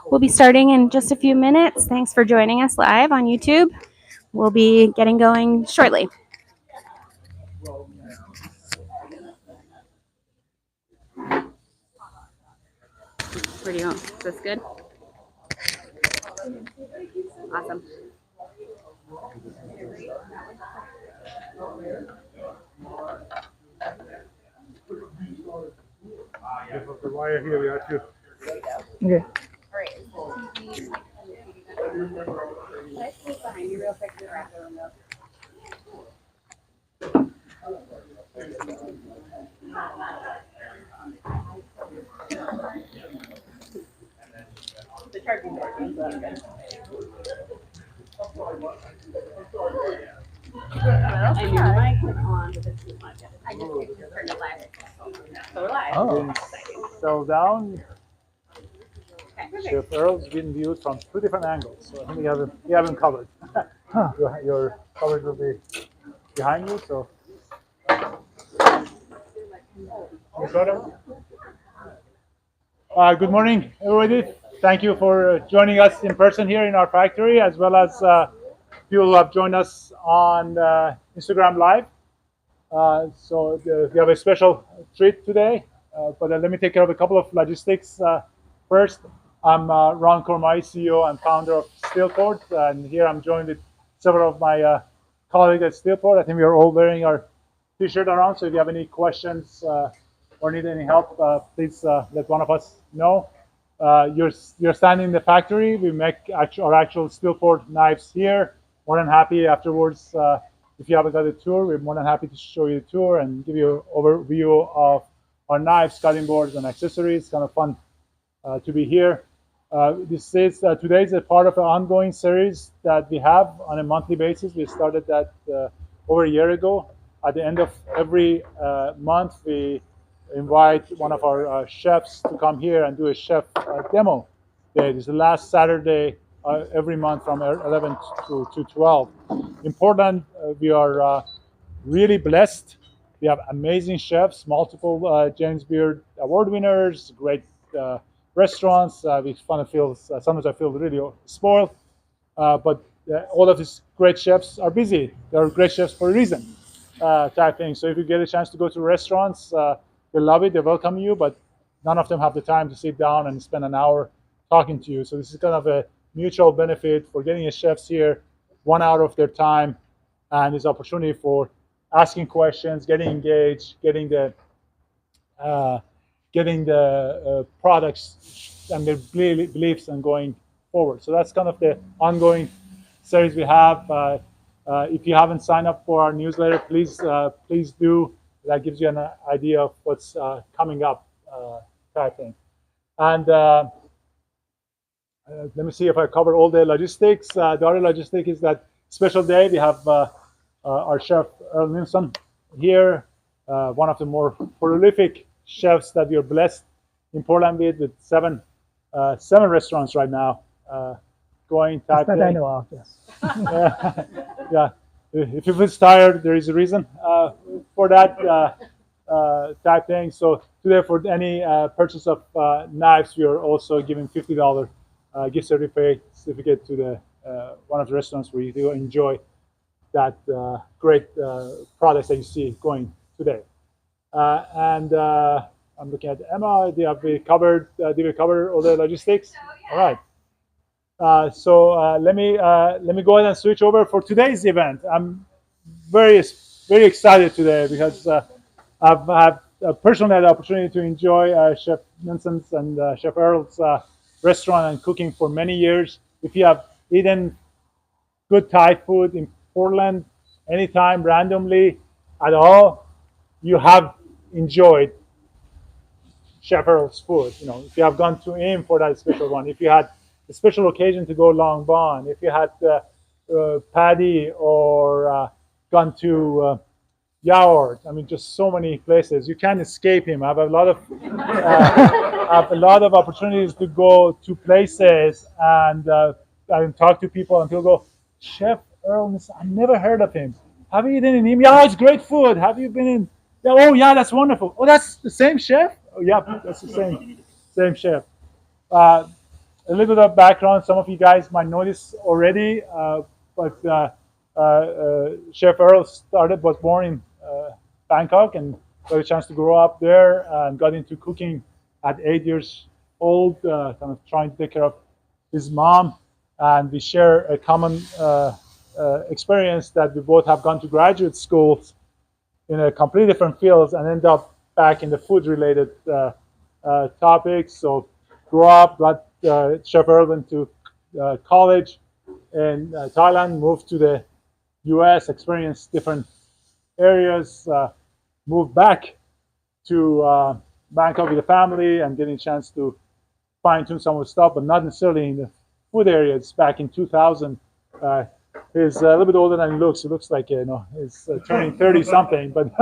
We'll be starting in just a few minutes. Thanks for joining us live on YouTube. We'll be getting going shortly. Where do you go? Is this good? Awesome. The wire here, we have to. Okay. Behind you real quick. The charging board. And your mic is on, but it's too much. I just turned it live. So we're live. Oh. Settle down. Chef Earl's been viewed from two different angles, so I think we have him covered. Huh. Your coverage will be behind you, so. Good morning, everybody. Thank you for joining us in person here in our factory, as well as people who have joined us on Instagram Live. So we have a special treat today, but let me take care of a couple of logistics first. I'm Ron Kormai, CEO and founder of STEELPORT, and here I'm joined with several of my colleagues at STEELPORT. I think we are all wearing our T-shirt around, so if you have any questions or need any help, please let one of us know. You're standing in the factory. We make our actual STEELPORT knives here. More than happy afterwards. If you haven't got a tour, we're more than happy to show you the tour and give you an overview of our knives, cutting boards, and accessories. It's kind of fun to be here. This is today is a part of an ongoing series that we have on a monthly basis. We started that over a year ago. At the end of every month, we invite one of our chefs to come here and do a chef demo day. This is the last Saturday every month from 11 to 12. In Portland, we are really blessed. We have amazing chefs, multiple James Beard award winners, great restaurants. We kind of feel sometimes I feel really spoiled, but all of these great chefs are busy. They're great chefs for a reason, type thing. So if you get a chance to go to restaurants, they love it. They welcome you, but none of them have the time to sit down and spend an hour talking to you. So this is kind of a mutual benefit for getting the chefs here 1 hour of their time, and this opportunity for asking questions, getting engaged, getting the products and their beliefs and going forward. So that's kind of the ongoing series we have. If you haven't signed up for our newsletter, please do. That gives you an idea of what's coming up, type thing. And let me see if I cover all the logistics. The other logistic is that special day. We have our chef Earl Ninsom here, one of the more prolific chefs that we are blessed in Portland with seven restaurants right now going. Type that I know of, yes. Yeah. If you feel tired, there is a reason for that, type thing. So today, for any purchase of knives, we are also giving $50 gift certificate to the one of the restaurants where you do enjoy that great products that you see going today. And I'm looking at Emma. Did we cover all the logistics? All right. So let me go ahead and switch over for today's event. I'm very excited today because I've had personally had the opportunity to enjoy Chef Ninsom's and Chef Earl's restaurant and cooking for many years. If you have eaten good Thai food in Portland anytime, randomly, at all, you have enjoyed Chef Earl's food. You know, if you have gone to him for that special one, if you had a special occasion to go Langbaan, if you had PaaDee or gone to Yaowarat, I mean, just so many places. You can't escape him. I have a lot of opportunities to go to places and talk to people, and people go, Chef Earl Ninsom, I've never heard of him. Have you eaten in him? Yeah, it's great food. Have you been in? Yeah, oh yeah, that's wonderful. Oh, that's the same chef? Oh yeah, that's the same chef. a little bit of background. Some of you guys might know this already, but Chef Earl was born in Bangkok and got a chance to grow up there and got into cooking at 8 years old, kind of trying to take care of his mom. And we share a common experience that we both have gone to graduate schools in a completely different fields and end up back in the food-related topics. So grew up, got Chef Earl went to college in Thailand, moved to the U.S., experienced different areas, moved back to Bangkok with the family and getting a chance to fine-tune some of the stuff, but not necessarily in the food areas. Back in 2000, he's a little bit older than he looks. He looks like he's turning 30 something, but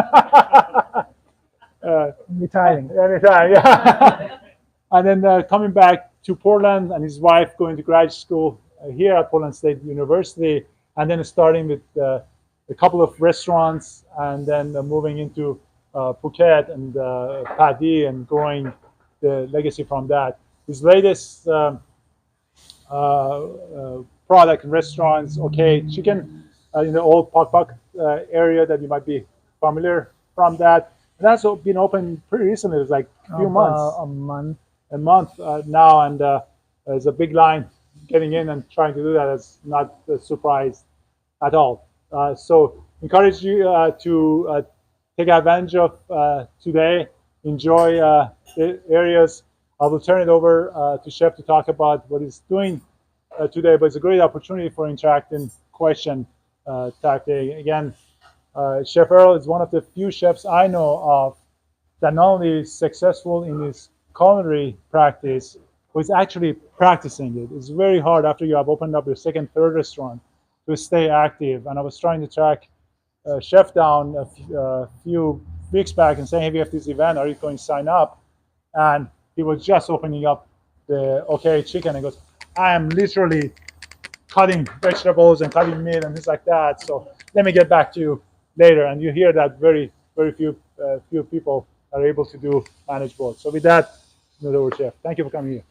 Retiring. anytime, yeah. And then coming back to Portland, and his wife going to graduate school here at Portland State University, and then starting with a couple of restaurants, and then moving into Phuket and PaaDee and growing the legacy from that. His latest product in restaurants, OK Chicken, in the old Pak Pak area that you might be familiar from that. And that's been open pretty recently. It's like a few months. A month now, and there's a big line getting in, and trying to do that is not a surprise at all. So encourage you to take advantage of today, enjoy the areas. I will turn it over to Chef to talk about what he's doing today, but it's a great opportunity for interacting question type thing. Again, Chef Earl is one of the few chefs I know of that not only is successful in his culinary practice, but is actually practicing it. It's very hard after you have opened up your second, third restaurant to stay active. And I was trying to track Chef down a few weeks back and saying, hey, we have this event, are you going to sign up? And he was just opening up the OK Chicken and goes, I am literally cutting vegetables and cutting meat and things like that. So let me get back to you later. And you hear that very few people are able to manage both. So with that, over Chef. Thank you for coming here.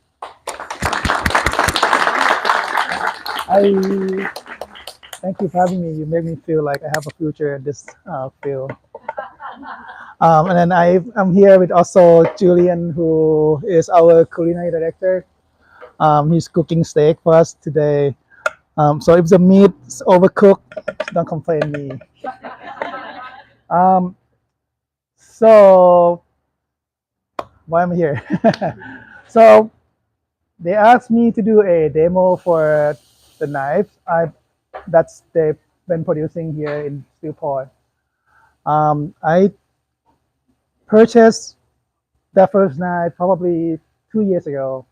Thank you for having me. You made me feel like I have a future in this field. And then I'm here with also Julian, who is our culinary director. He's cooking steak for us today. So if the meat's overcooked, don't complain me. So why am I here? So they asked me to do a demo for the knife that's they've been producing here in STEELPORT. I purchased the first knife probably 2 years ago.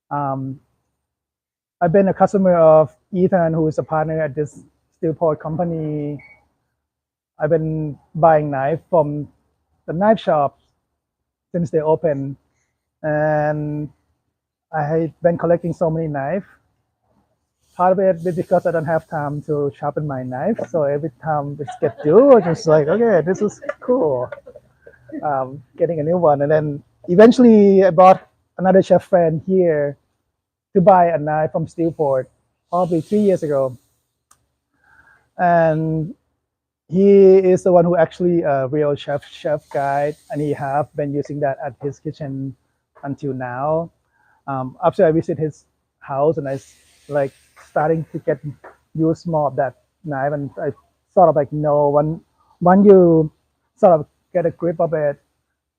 I've been a customer of Ethan, who is a partner at this STEELPORT company. I've been buying knife from the knife shop since they opened, and I have been collecting so many knives. Part of it is because I don't have time to sharpen my knife, so every time it gets due, I'm just like, okay, this is cool. Getting a new one, and then eventually I bought another chef friend here to buy a knife from STEELPORT, probably 3 years ago, and he is the one who actually a real chef guide, and he have been using that at his kitchen until now. After I visit his house, and I like starting to get use more of that knife, and I sort of like know when you sort of get a grip of it,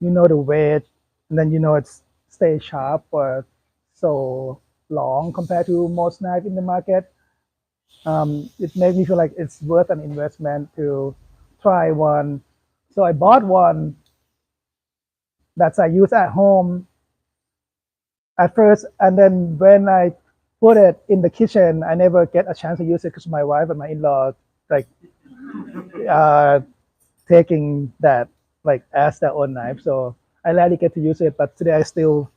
you know the weight, and then you know it's stay sharp for so long compared to most knives in the market. It made me feel like it's worth an investment to try one. So I bought one that I use at home at first, and then when I put it in the kitchen, I never get a chance to use it because my wife and my in-law like taking that like as their own knife. So I rarely get to use it, but today I still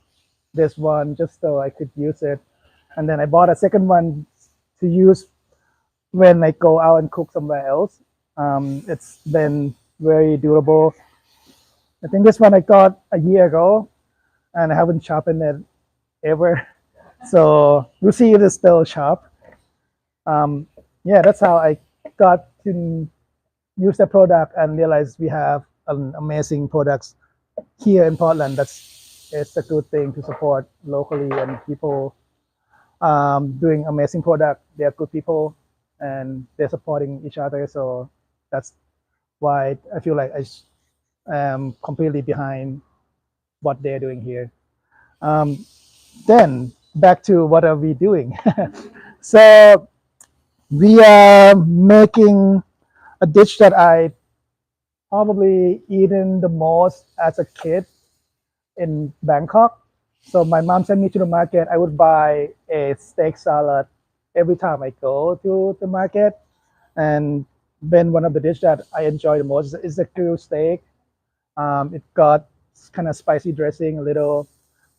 this one just so I could use it. And then I bought a second one to use when I go out and cook somewhere else. It's been very durable. I think this one I got a year ago, and I haven't sharpened it ever So we'll see if it's still sharp. Yeah, that's how I got to use the product and realize we have an amazing products here in Portland. It's a good thing to support locally and people doing amazing product. They're good people and they're supporting each other. So that's why I feel like I am completely behind what they're doing here. Then back to what are we doing? So we are making a dish that I probably eaten the most as a kid in Bangkok. So my mom sent me to the market. I would buy a steak salad every time I go to the market. And then one of the dishes that I enjoy the most is the grilled steak. It got kind of spicy dressing, a little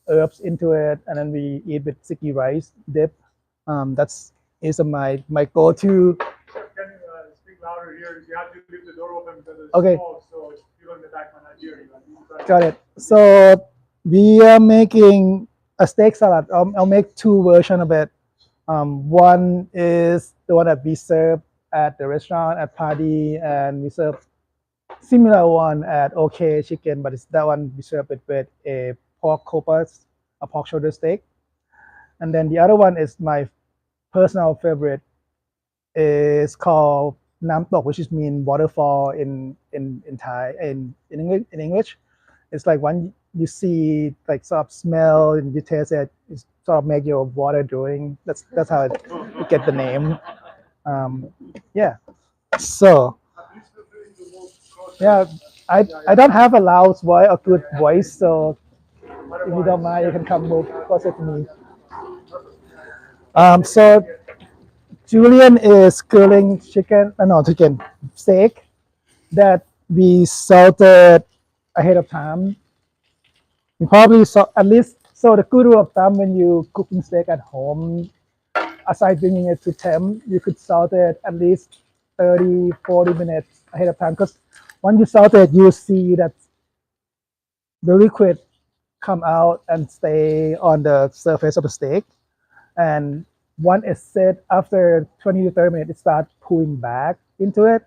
herbs into it, and then we eat with sticky rice dip. That's is my go-to. Can you speak louder here? You have to leave the door open because it's Okay. small, so people in the back might not hear you. Got it. So we are making a steak salad. I'll make two versions of it. One is the one that we serve at the restaurant at PaaDee, and we serve similar one at OK Chicken, but it's that one we serve it with a pork copas, a pork shoulder steak. And then the other one is my personal favorite. Is called Nam Tok, which is mean waterfall in Thai in English. It's like when you see like sort of smell and you taste it, it sort of make your water drooling. That's how it get the name. Yeah. So yeah, I don't have a loud voice or good voice, so if you don't mind, you can come move closer to me. So Julian is grilling chicken, no chicken, steak that we salted ahead of time. You probably saw at least so the good rule of thumb when you cooking steak at home, aside bringing it to temp, you could salt it at least 30, 40 minutes ahead of time. Because when you salt it, you see that the liquid come out and stay on the surface of the steak. And once it's set, after 20 to 30 minutes, it starts pulling back into it.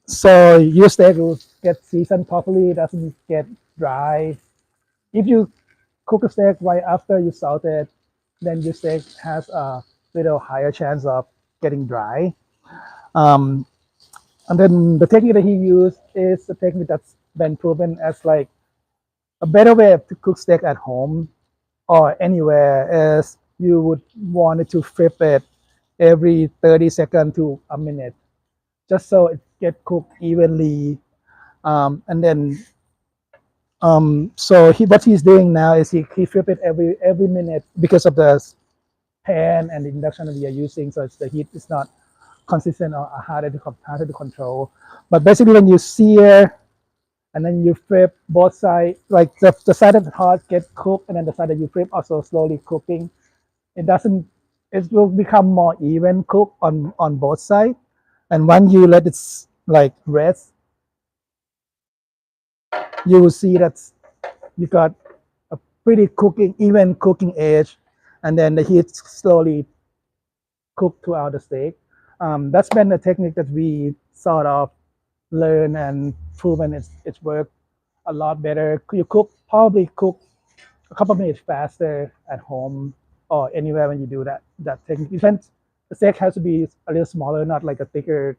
So your steak will get seasoned properly, it doesn't get dry. If you cook a steak right after you salt it, then your steak has a little higher chance of getting dry. And then the technique that he used is the technique that's been proven as like a better way to cook steak at home or anywhere is you would want it to flip it every 30 seconds to a minute, just so it get cooked evenly. And then so what he's doing now is he flip it every minute because of the pan and the induction that we are using. So it's the heat is not consistent or harder to control. But basically, when you sear and then you flip both sides, like the side that's hot get cooked, and then the side that you flip also slowly cooking. It doesn't. It will become more even cooked on both sides. And when you let it like rest, you will see that you got a pretty even cooking edge, and then the heat slowly cook throughout the steak. That's been a technique that we sort of learn and proven it's worked a lot better. You probably cook a couple of minutes faster at home or anywhere when you do that technique. Depends. The steak has to be a little smaller, not like a thicker.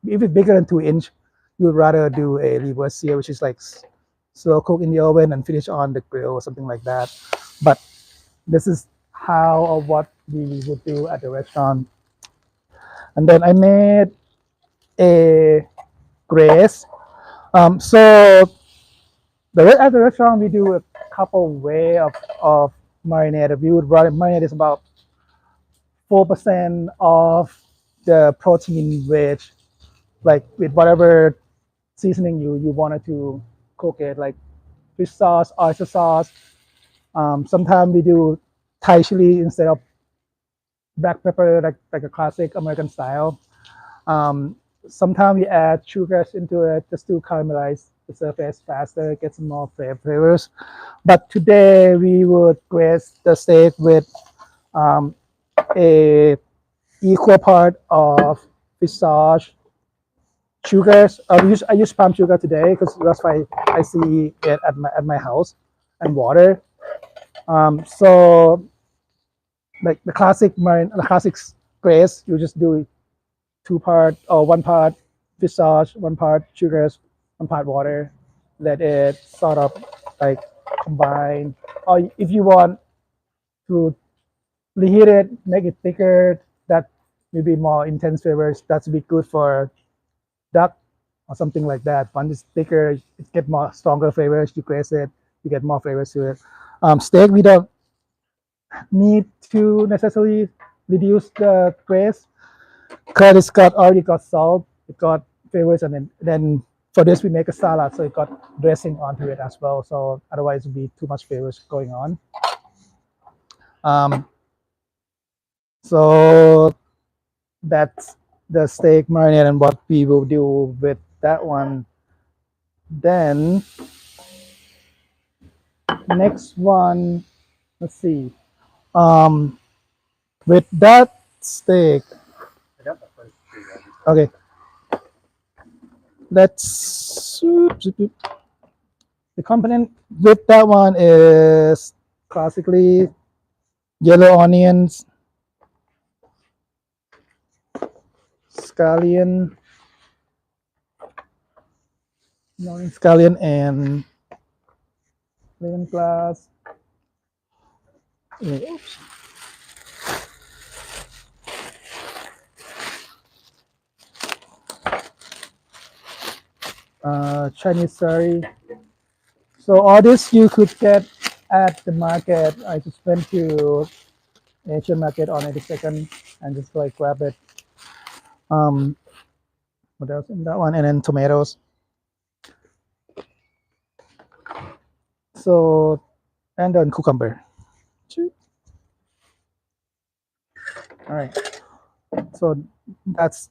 If it's bigger than 2 inch, you would rather do a reverse sear, which is like slow cook in the oven and finish on the grill or something like that. But this is how or what we would do at the restaurant. And then I made a grace. So at the restaurant we do a couple way of marinade. We would marinade is about 4% of the protein weight, like with whatever seasoning you wanted to cook it, like fish sauce, oyster sauce. Sometimes we do Thai chili instead of black pepper, like a classic American style. Sometimes we add sugars into it just to caramelize the surface faster, get some more flavors. But today we would grace the steak with a equal part of fish sauce, sugars. I use palm sugar today because that's why I see it at my house, and water. So like the classic grace, you just do 2 part or 1 part fish sauce, 1 part sugars, 1 part water. Let it sort of like combine. Or if you want to reheat it, make it thicker, that maybe more intense flavors. That's be good for duck or something like that. When it's thicker, it get more stronger flavors. You grace it, you get more flavors to it. Steak, we don't need to necessarily reduce the grace because it's already got salt, it got flavors, and then for this we make a salad, so it got dressing onto it as well. So otherwise, it'd be too much flavors going on. So that's the steak marinade and what we will do with that one. Then next one, let's see. With that steak, okay. Let's the component with that one is classically yellow onions, scallion, and lemongrass. Oops. Chinese curry. So all this you could get at the market. I just went to Asian market on 82nd and just like grab it. What else in that one? And then tomatoes. So and then cucumber. All right. So that's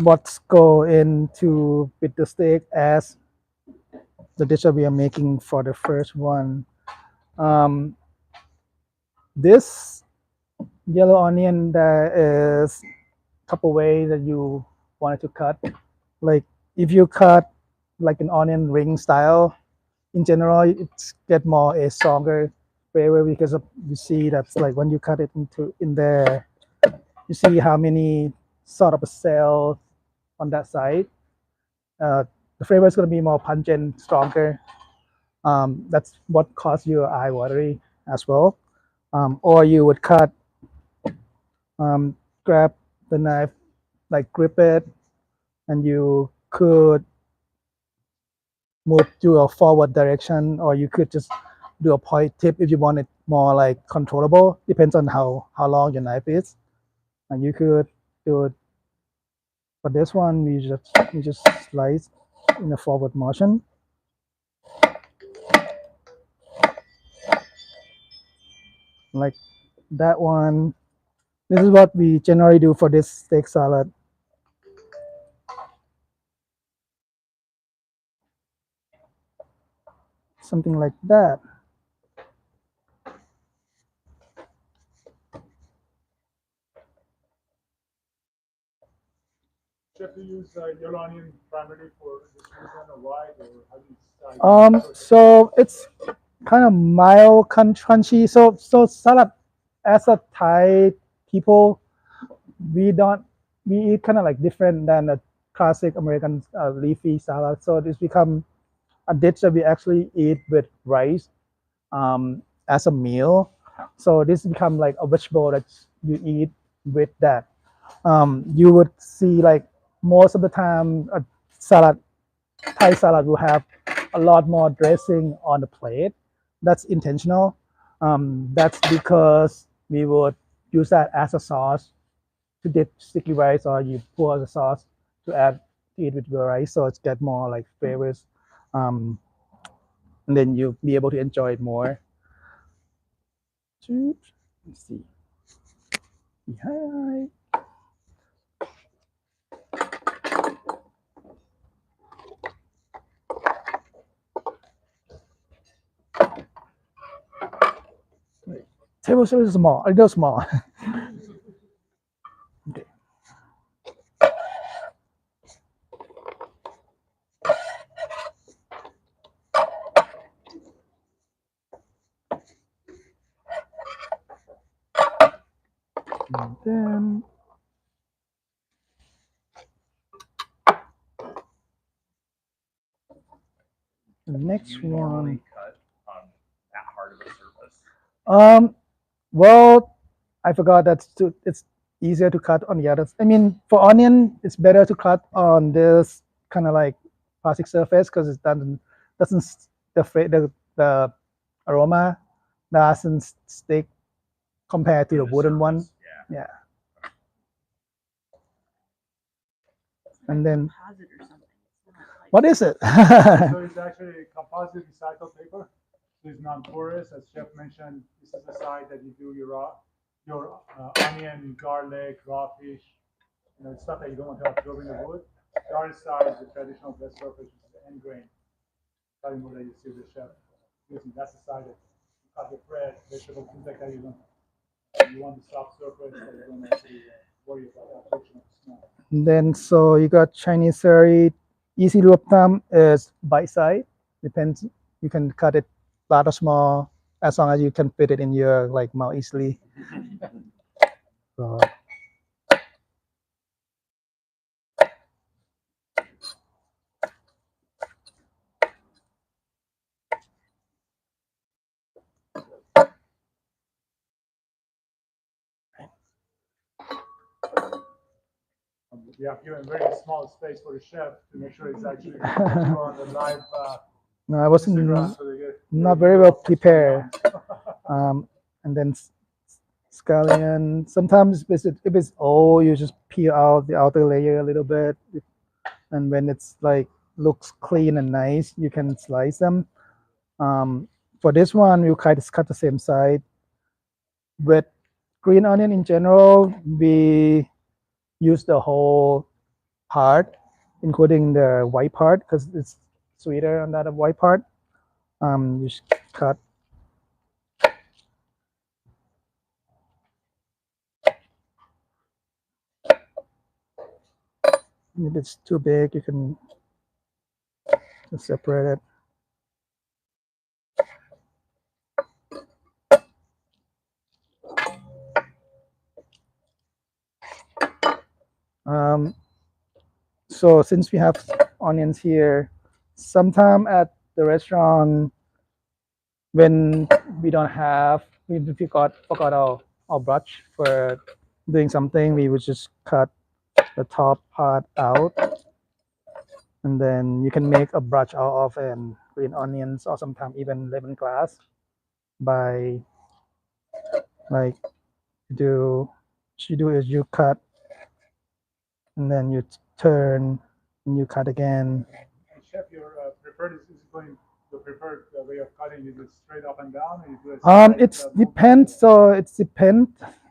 what's go into with the steak as the dish that we are making for the first one. This yellow onion, there is a couple ways that you wanted to cut. Like if you cut like an onion ring style, in general, it's get more a stronger flavor because of, you see that's like when you cut it into in there, you see how many sort of a cell on that side. The flavor is going to be more pungent, stronger. That's what causes your eye watery as well. Or you would cut, grab the knife, like grip it, and you could move to a forward direction, or you could just do a point tip if you want it more like controllable. Depends on how long your knife is, and you could do it. For this one, we just slice in a forward motion. Like that one. This is what we generally do for this steak salad. Something like that. Chef, you use yellow onion primarily for this reason, or why, or how do you So it's kind of mild, crunchy. So salad, as a Thai people, we don't we eat kind of like different than a classic American leafy salad. So this become a dish that we actually eat with rice as a meal. So this become like a vegetable that you eat with that. You would see like most of the time a salad, Thai salad will have a lot more dressing on the plate. That's intentional. That's because we would use that as a sauce to dip sticky rice, or you pour the sauce to add to eat with your rice, so it's get more like flavors, and then you'll be able to enjoy it more. Let's see. Hi. Table service is small, a little small. Okay. And then the next one. Cut on that hard of a surface? Well, I forgot that it's easier to cut on the others. I mean, for onion, it's better to cut on this kind of like plastic surface because it doesn't the aroma doesn't stick compared to the wooden one. Yeah. Yeah. And then what is it? So it's actually composite recycled paper. So it's non-porous. As Chef mentioned, this is the side that you do your onion, garlic, raw fish, stuff that you don't want to absorb in the wood. The other side is the traditional bread surface, which is the end grain cutting board that you see the chef using. That's the side that you cut the bread, vegetables, things like that. You want the soft surface, so you don't actually worry about the absorption of the smell. And then so you got Chinese curry. Easy rule of thumb is bite size. Depends. You can cut it large or small as long as you can fit it in your like mouth easily. So, We have given very small space for the chef to make sure he's actually on the live. no, I wasn't Instagram, so they get not very well prepared. And then scallion. Sometimes if it's old, you just peel out the outer layer a little bit, and when it's like looks clean and nice, you can slice them. For this one, you cut the same side. With green onion in general, we use the whole part, including the white part, because it's sweeter on that white part. You just cut. If it's too big, you can just separate it. So since we have onions here, sometime at the restaurant, when we don't have, we forgot our brush for doing something, we would just cut the top part out, and then you can make a brush out of green onions or sometimes even lemongrass by like you cut and then you turn and you cut again. And Chef, your preferred the preferred way of cutting is it straight up and down, or you do it? It's depends. So it's depend.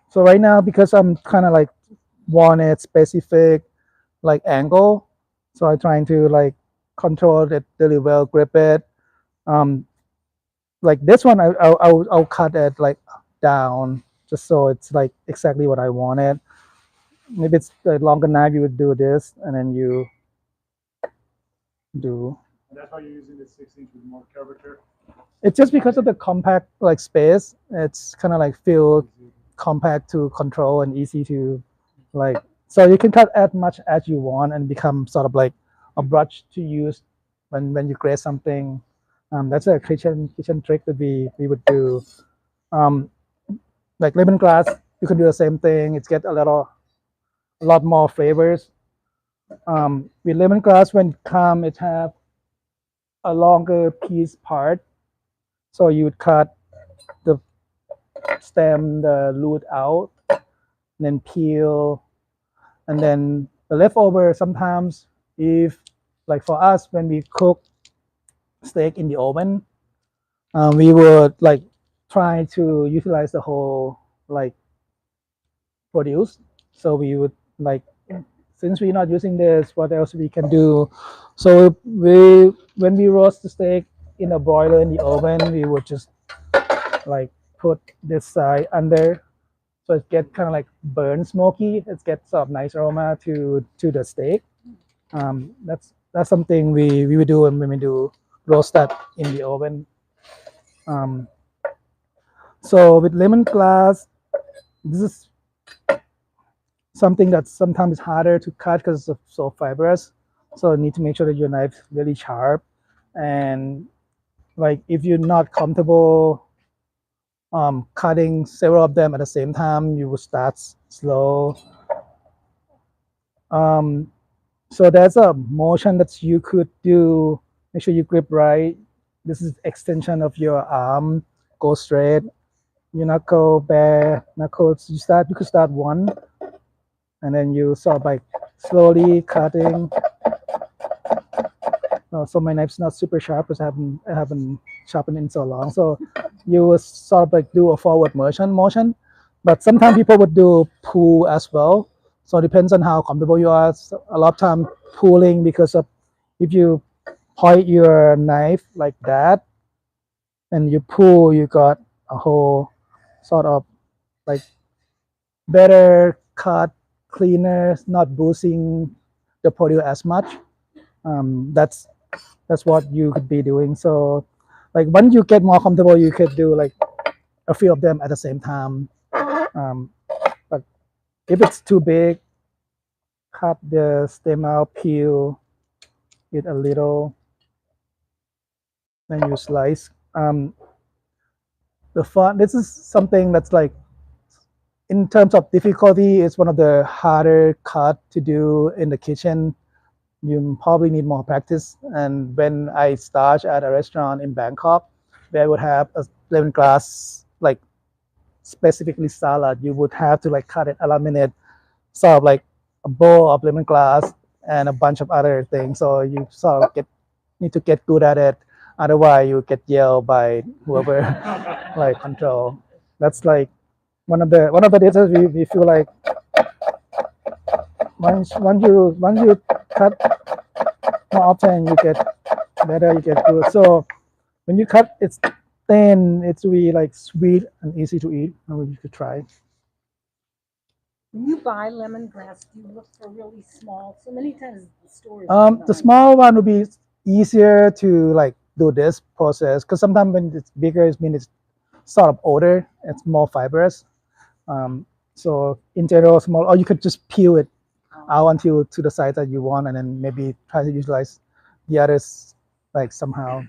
So right now, because I'm kind of like want a specific like angle, so I'm trying to like control it really well, grip it. Like this one, I'll cut it like down, just so it's like exactly what I wanted. Maybe it's a longer knife, you would do this, and then you do. And that's why you're using the 6-inch with more curvature. It's just because of the compact like space. It's kind of like feel compact to control and easy to like. So you can cut as much as you want and become sort of like a brush to use when you grate something. That's a kitchen trick that we would do. Like lemongrass, you can do the same thing. It's get a lot more flavors. With lemongrass, when it come, it have a longer piece part, so you would cut the stem, the root out, and then peel, and then the leftover. Sometimes, if like for us, when we cook steak in the oven, we would like try to utilize the whole like produce. So we would like, since we're not using this, what else we can do? So when we roast the steak in a broiler in the oven, we would just like put this side under, so it gets kind of like burnt smoky. It gets sort of nice aroma to the steak. That's something we would do when we do roast that in the oven. So with lemongrass, this is something that's sometimes harder to cut because it's so fibrous. So you need to make sure that your knife is really sharp. And like if you're not comfortable cutting several of them at the same time, you will start slow. So there's a motion that you could do. Make sure you grip right. This is extension of your arm. Go straight. Your knuckle, bare knuckles. You could start one, and then you sort of like slowly cutting. So my knife's not super sharp because I haven't sharpened in so long. So you will sort of like do a forward motion, but sometimes people would do pull as well. So it depends on how comfortable you are. So a lot of time pulling because of if you point your knife like that and you pull, you got a whole sort of like better cut, cleaner, not bruising the produce as much. That's what you could be doing. So like when you get more comfortable, you could do like a few of them at the same time. But if it's too big, cut the stem out, peel it a little, then you slice. This is something that's like, in terms of difficulty, it's one of the harder cut to do in the kitchen. You probably need more practice. And when I started at a restaurant in Bangkok, they would have a lemongrass, like specifically salad, you would have to like cut it a minute, sort of like a bowl of lemongrass and a bunch of other things. So you sort of need to get good at it. Otherwise, you get yelled by whoever like control. That's like one of the dishes we feel like once you cut more often, you get better, you get good. So when you cut, it's thin, it's really like sweet and easy to eat. Maybe you could try. When you buy lemongrass, do you look for really small? So many times the stores. The small one would be easier to like do this process because sometimes when it's bigger, it means it's sort of older. It's more fibrous. So in general, small, or you could just peel it out until to the size that you want, and then maybe try to utilize the others like somehow.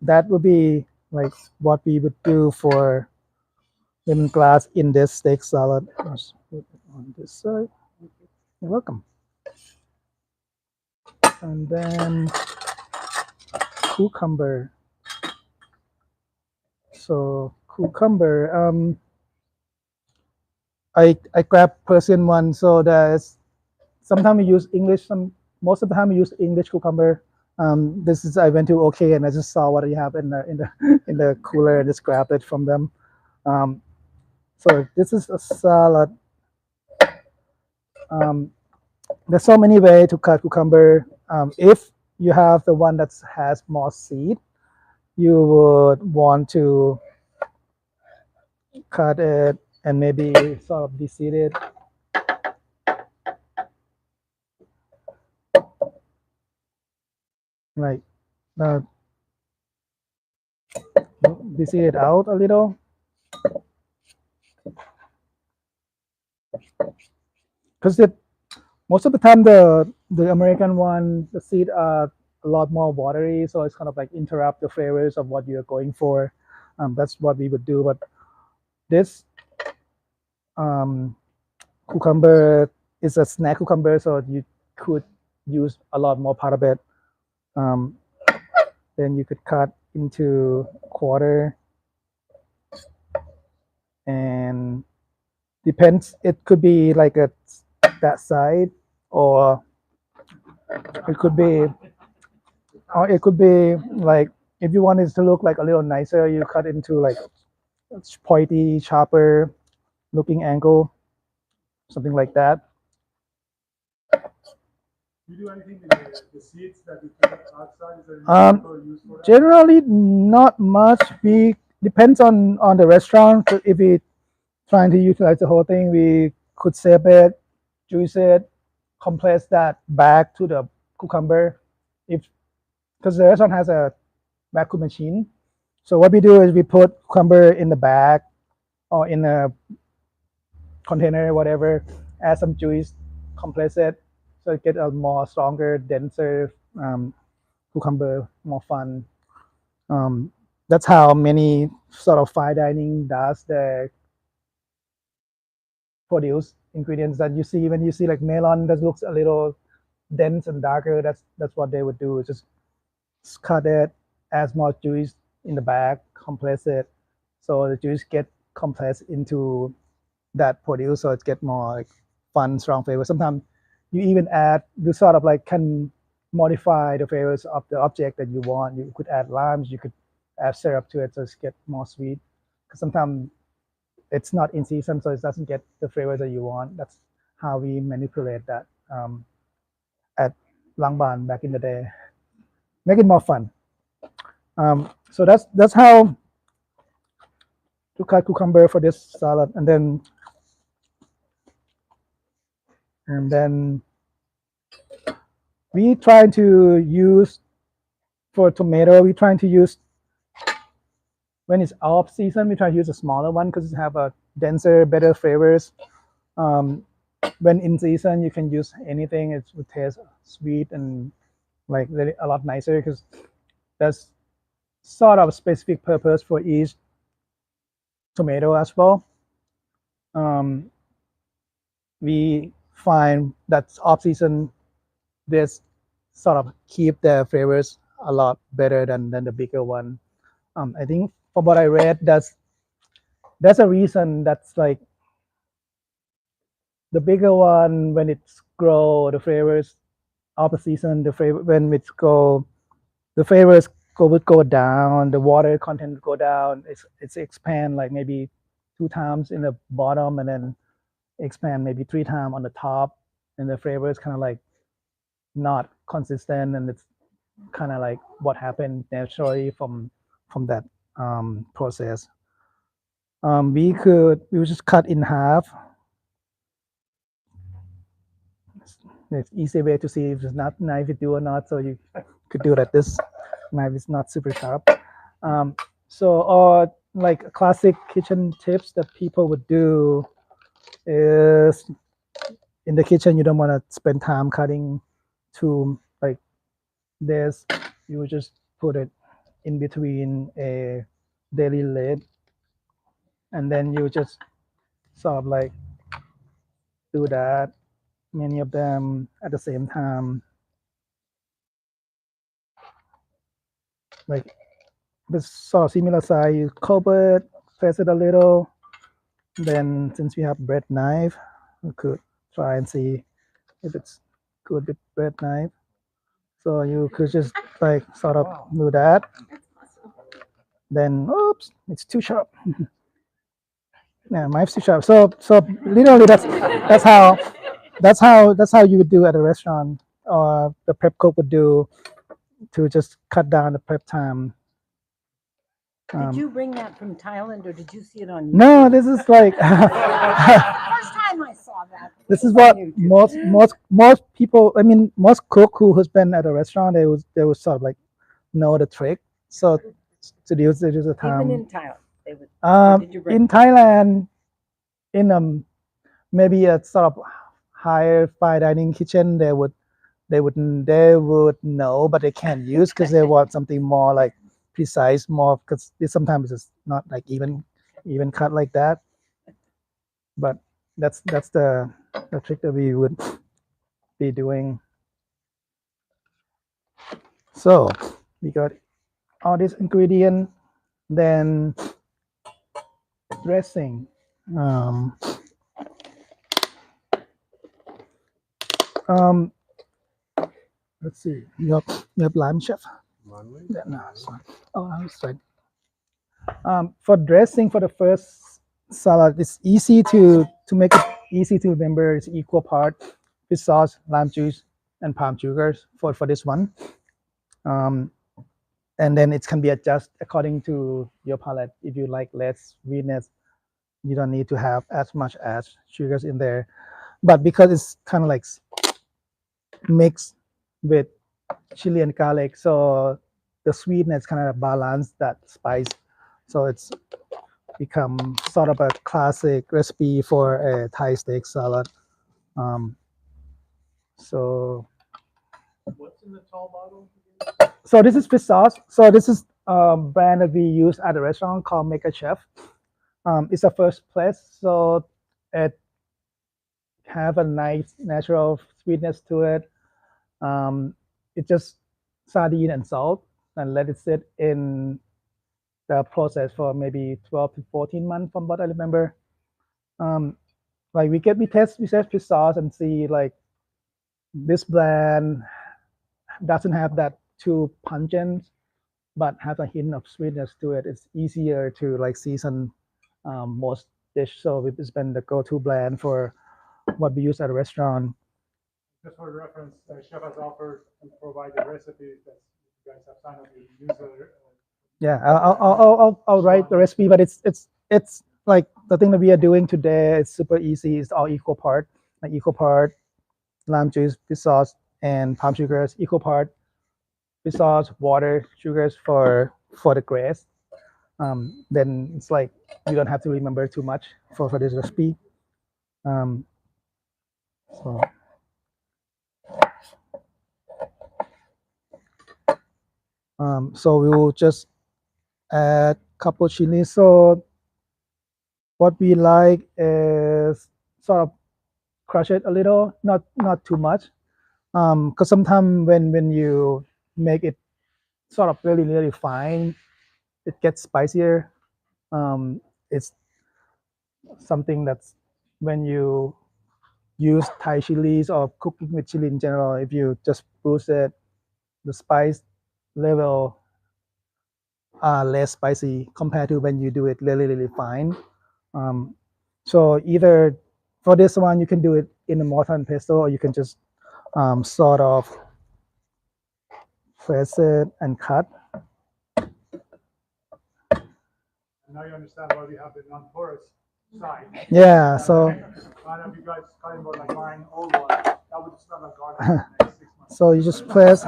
That would be like what we would do for lemongrass in this steak salad. Let's put it on this side. You're welcome. And then cucumber. So cucumber. I grab Persian one. So there's sometimes we use English. Most of the time we use English cucumber. This is I went to OK and I just saw what you have in the cooler and just grabbed it from them. So this is a salad. There's so many ways to cut cucumber. If you have the one that has more seed, you would want to cut it and maybe sort of de-seed it. Right. Now, de-seed it out a little. Because most of the time the American one, the seed are a lot more watery, so it's kind of like interrupt the flavors of what you're going for. That's what we would do. But this cucumber is a snack cucumber, so you could use a lot more part of it. Then you could cut into quarter, and depends. It could be like that side, or it could be like if you want it to look like a little nicer, you cut into like pointy, sharper looking angle, something like that. You do anything with the seeds that you keep outside? Is there anything you use for that? Generally, not much. We depends on the restaurant. So if we trying to utilize the whole thing, we could save it, juice it, compress that back to the cucumber. If because the restaurant has a vacuum machine, so what we do is we put cucumber in the bag or in a container, whatever, add some juice, compress it, so it get a more stronger, denser cucumber, more fun. That's how many sort of fine dining does the produce ingredients that you see when you see like melon that looks a little dense and darker. That's what they would do. Just cut it, add more juice in the bag, compress it, so the juice get compressed into that produce, so it get more like fun, strong flavor. Sometimes you even add, you sort of like can modify the flavors of the object that you want. You could add limes, you could add syrup to it, so it get more sweet. Because sometimes it's not in season, so it doesn't get the flavor that you want. That's how we manipulate that at Langbaan back in the day. Make it more fun. So that's how to cut cucumber for this salad, and then we try to use for tomato. We trying to use when it's off season. We try to use a smaller one because it have a denser, better flavors. When in season, you can use anything. It would taste sweet and like a lot nicer because there's sort of a specific purpose for each tomato as well. We find that off season, this sort of keep the flavors a lot better than the bigger one. I think from what I read, that's a reason that's like the bigger one when it's grow, the flavors of the season, the flavor when it's go, the flavors would go down, the water content would go down. It's expand like maybe 2 times in the bottom and then expand maybe 3 times on the top, and the flavor is kind of like not consistent, and it's kind of like what happened naturally from that process. We would just cut in half. It's easy way to see if it's not knife it do or not, so you could do that. This knife is not super sharp. So like classic kitchen tips that people would do is in the kitchen, you don't want to spend time cutting to like this. You would just put it in between a deli lid, and then you just sort of like do that, many of them at the same time. Like this sort of similar size, you cover it, press it a little. Then since we have bread knife, we could try and see if it's good with bread knife. So you could just like sort of do that. Then oops, it's too sharp. Yeah, knife's too sharp. So literally that's how you would do at a restaurant, or the prep cook would do to just cut down the prep time. Did you bring that from Thailand or did you see it on YouTube? No, this is like First time I saw that. this is what most people. I mean, most cook who's been at a restaurant, they would sort of like know the trick. So to use it is a time. Even in Thailand, they would. Or did you bring In Thailand, in maybe a sort of higher fine dining kitchen, they would know, but they can't use because they want something more like precise, more because sometimes it's not like even cut like that. But that's the trick that we would be doing. So we got all these ingredients, then dressing. Let's see. You have lime, chef. Yeah, no, sorry. Oh, I'm sorry. For dressing for the first salad, it's easy to make it easy to remember. It's equal part fish sauce, lime juice, and palm sugars for this one. and then it can be adjusted according to your palate. If you like less sweetness, you don't need to have as much as sugars in there. But because it's kind of like mixed with chili and garlic, so the sweetness kind of balance that spice. So it's become sort of a classic recipe for a Thai steak salad. Um, so What's in the tall bottle? so this is fish sauce. So this is brand that we use at the restaurant called Make a Chef. It's a first place, so it have a nice natural sweetness to it. It just sardine and salt and let it sit in the process for maybe 12 to 14 months from what I remember. Like we test fish sauce and see like this blend doesn't have that too pungent, but has a hint of sweetness to it. It's easier to like season most dish. So it's been the go-to blend for what we use at a restaurant. Just for reference, the chef has offered to provide the recipe that you guys have signed up to use. Yeah, I'll write the recipe, but it's like the thing that we are doing today. It's super easy. It's all equal part, like equal part lime juice, fish sauce, and palm sugars. Equal part fish sauce, water, sugars for the grace. Then it's like you don't have to remember too much for this recipe. So. So we will just add a couple chilies. So what we like is sort of crush it a little, not too much, because sometimes when you make it sort of really fine, it gets spicier. It's something that's when you use Thai chilies or cooking with chili in general, if you just boost it, the spice level are less spicy compared to when you do it really fine. So either for this one, you can do it in a mortar and pestle, or you can just sort of press it and cut. Now you understand why we have the non-porous side. Yeah, so I know you guys cutting more like mine, old one. That would smell like garlic for the next 6 months. so you just press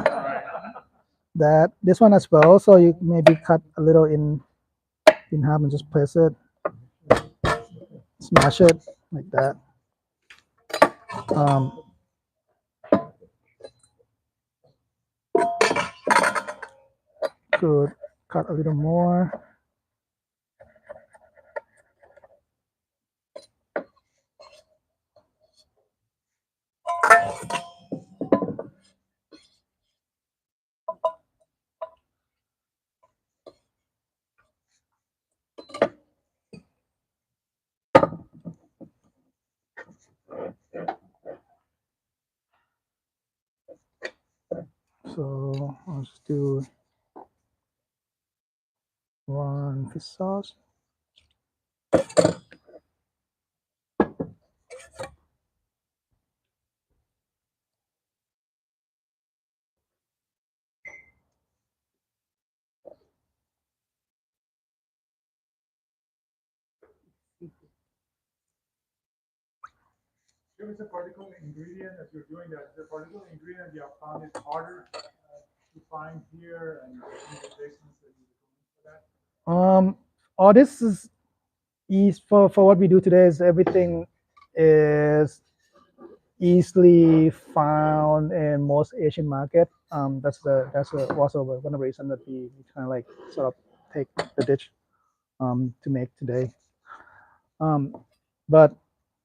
that this one as well. So you maybe cut a little in half and just press it, smash it like that. Good. Cut a little more. So I'll just do one fish sauce. There is a particular ingredient as you're doing that. The particular ingredient you have found it harder to find here, and any replacements that you recommend for that? All this is for what we do today is everything is easily found in most Asian market. That's also one of the reasons that we kind of like sort of take the dish to make today. But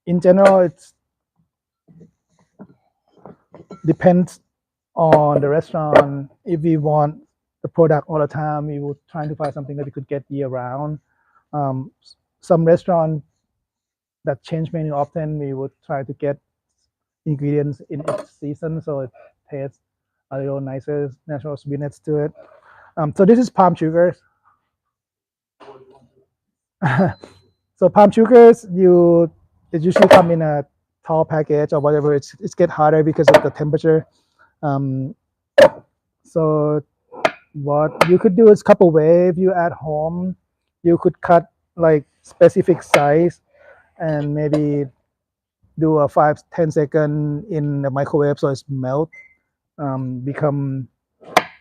in general, it's depends on the restaurant. If we want the product all the time, we would try to find something that we could get year round. Some restaurant that change menu often, we would try to get ingredients in each season so it tastes a little nicer, natural sweetness to it. So this is palm sugars. So palm sugars, it usually come in a tall package or whatever. It's get harder because of the temperature. So what you could do is couple way. If you at home, you could cut like specific size and maybe do a 5-10 second in the microwave so it's melt, become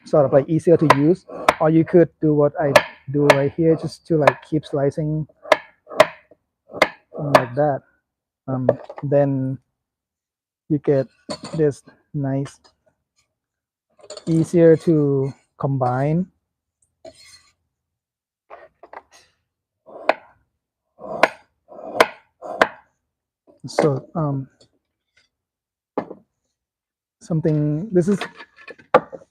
sort of like easier to use. Or you could do what I do right here, just to like keep slicing like that. Then you get this nice, easier to combine. So something, this is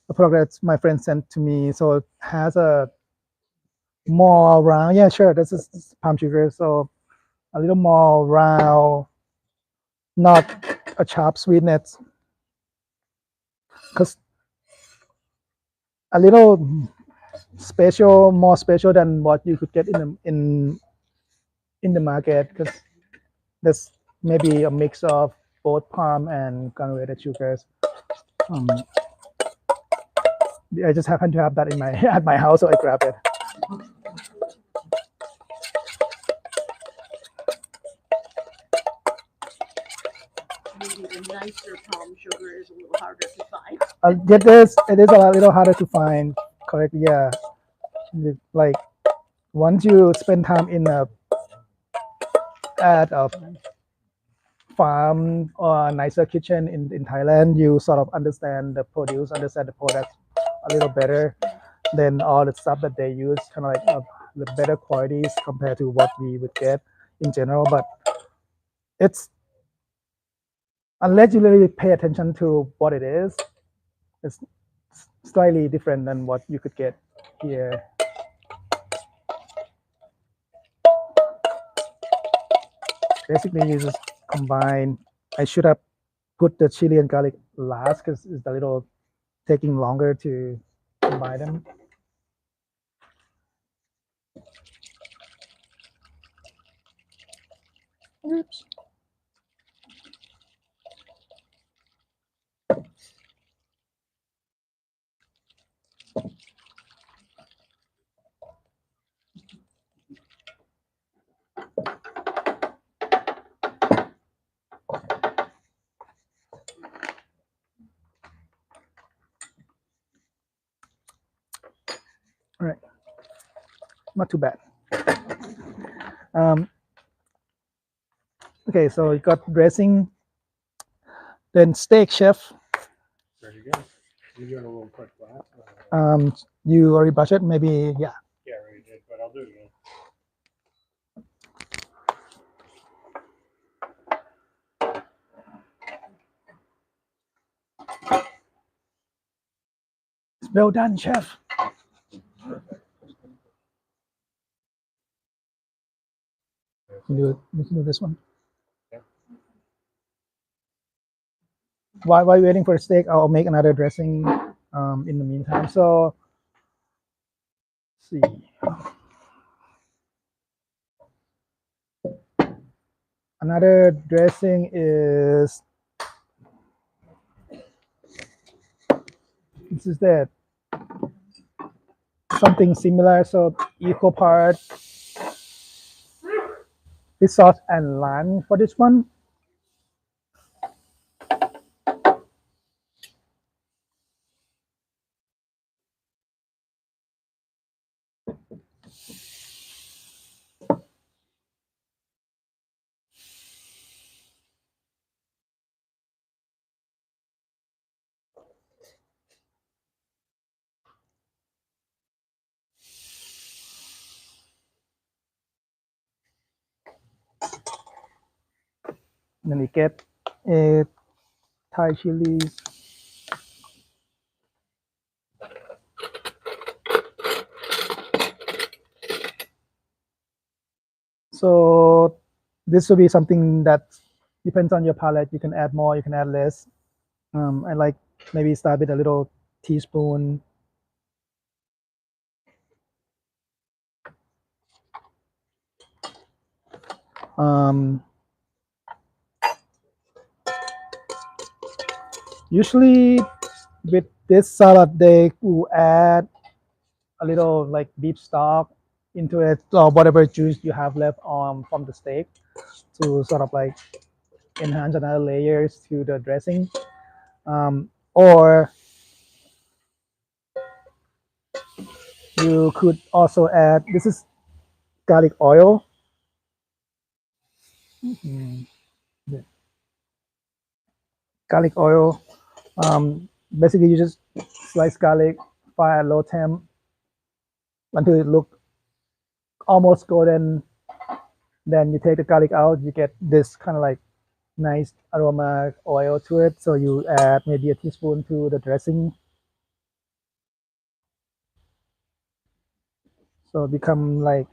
a product my friend sent to me. So it has a more round, yeah, sure, this is palm sugar, so a little more round, not a sharp sweetness, because a little special, more special than what you could get in the market, because there's maybe a mix of both palm and granulated sugars. I just happen to have that in my at my house, so I grab it. Maybe the nicer palm sugar is a little harder to find. It is a little harder to find. Correct? Yeah. Like once you spend time at a farm or a nicer kitchen in Thailand, you sort of understand the produce, understand the product a little better than all the stuff that they use, kind of like the better qualities compared to what we would get in general. But it's, unless you really pay attention to what it is, it's slightly different than what you could get here. Basically, you just combine. I should have put the chili and garlic last because it's a little taking longer to combine them. Oops. All right, not too bad. Okay, so you got dressing, then steak, chef. Very good. You're doing a little quick blast. You already budget, maybe, yeah. Yeah, I already did, but I'll do it again. Well done, chef. You can do this one. Yeah. While you're waiting for the steak, I'll make another dressing in the meantime. So, let's see. Another dressing is, this is that, something similar. So equal part fish sauce and lime for this one. And then we get a Thai chilies. So this will be something that depends on your palate. You can add more, you can add less. I like maybe start with a little teaspoon. Usually with this salad, they will add a little like beef stock into it, or whatever juice you have left from the steak, to sort of like enhance another layers to the dressing. Or you could also add, this is garlic oil. Yeah. Garlic oil. Basically, you just slice garlic, fire at low temp until it look almost golden. Then you take the garlic out, you get this kind of like nice aroma oil to it. So you add maybe a teaspoon to the dressing. So it become like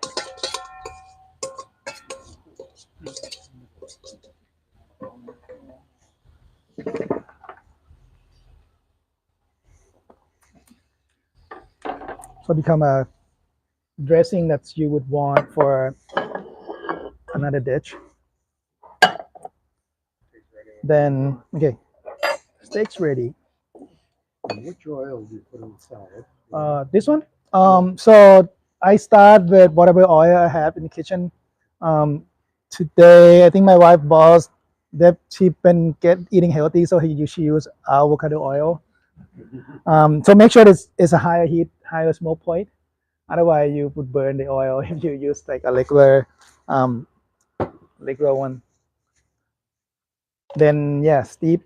become a dressing that you would want for another dish. Then okay, steak's ready. And which oil do you put on the salad? This one. So I start with whatever oil I have in the kitchen. Today, I think my wife boss that she been eating healthy, so she use avocado oil. So make sure it's a higher heat, higher smoke point. Otherwise, you would burn the oil if you use like a regular one. Then yeah, steep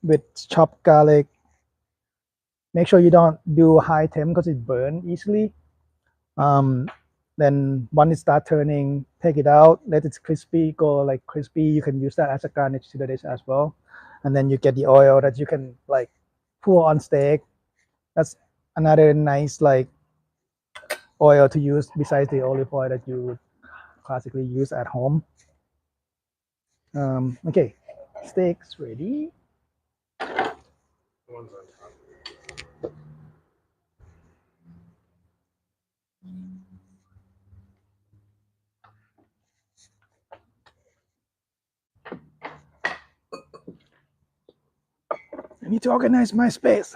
with chopped garlic. Make sure you don't do high temp because it burns easily. Then once it starts turning, take it out, let it go like crispy. You can use that as a garnish to the dish as well. And then you get the oil that you can like pour on steak. That's another nice like oil to use besides the olive oil that you would classically use at home. Okay, steak's ready. I need to organize my space.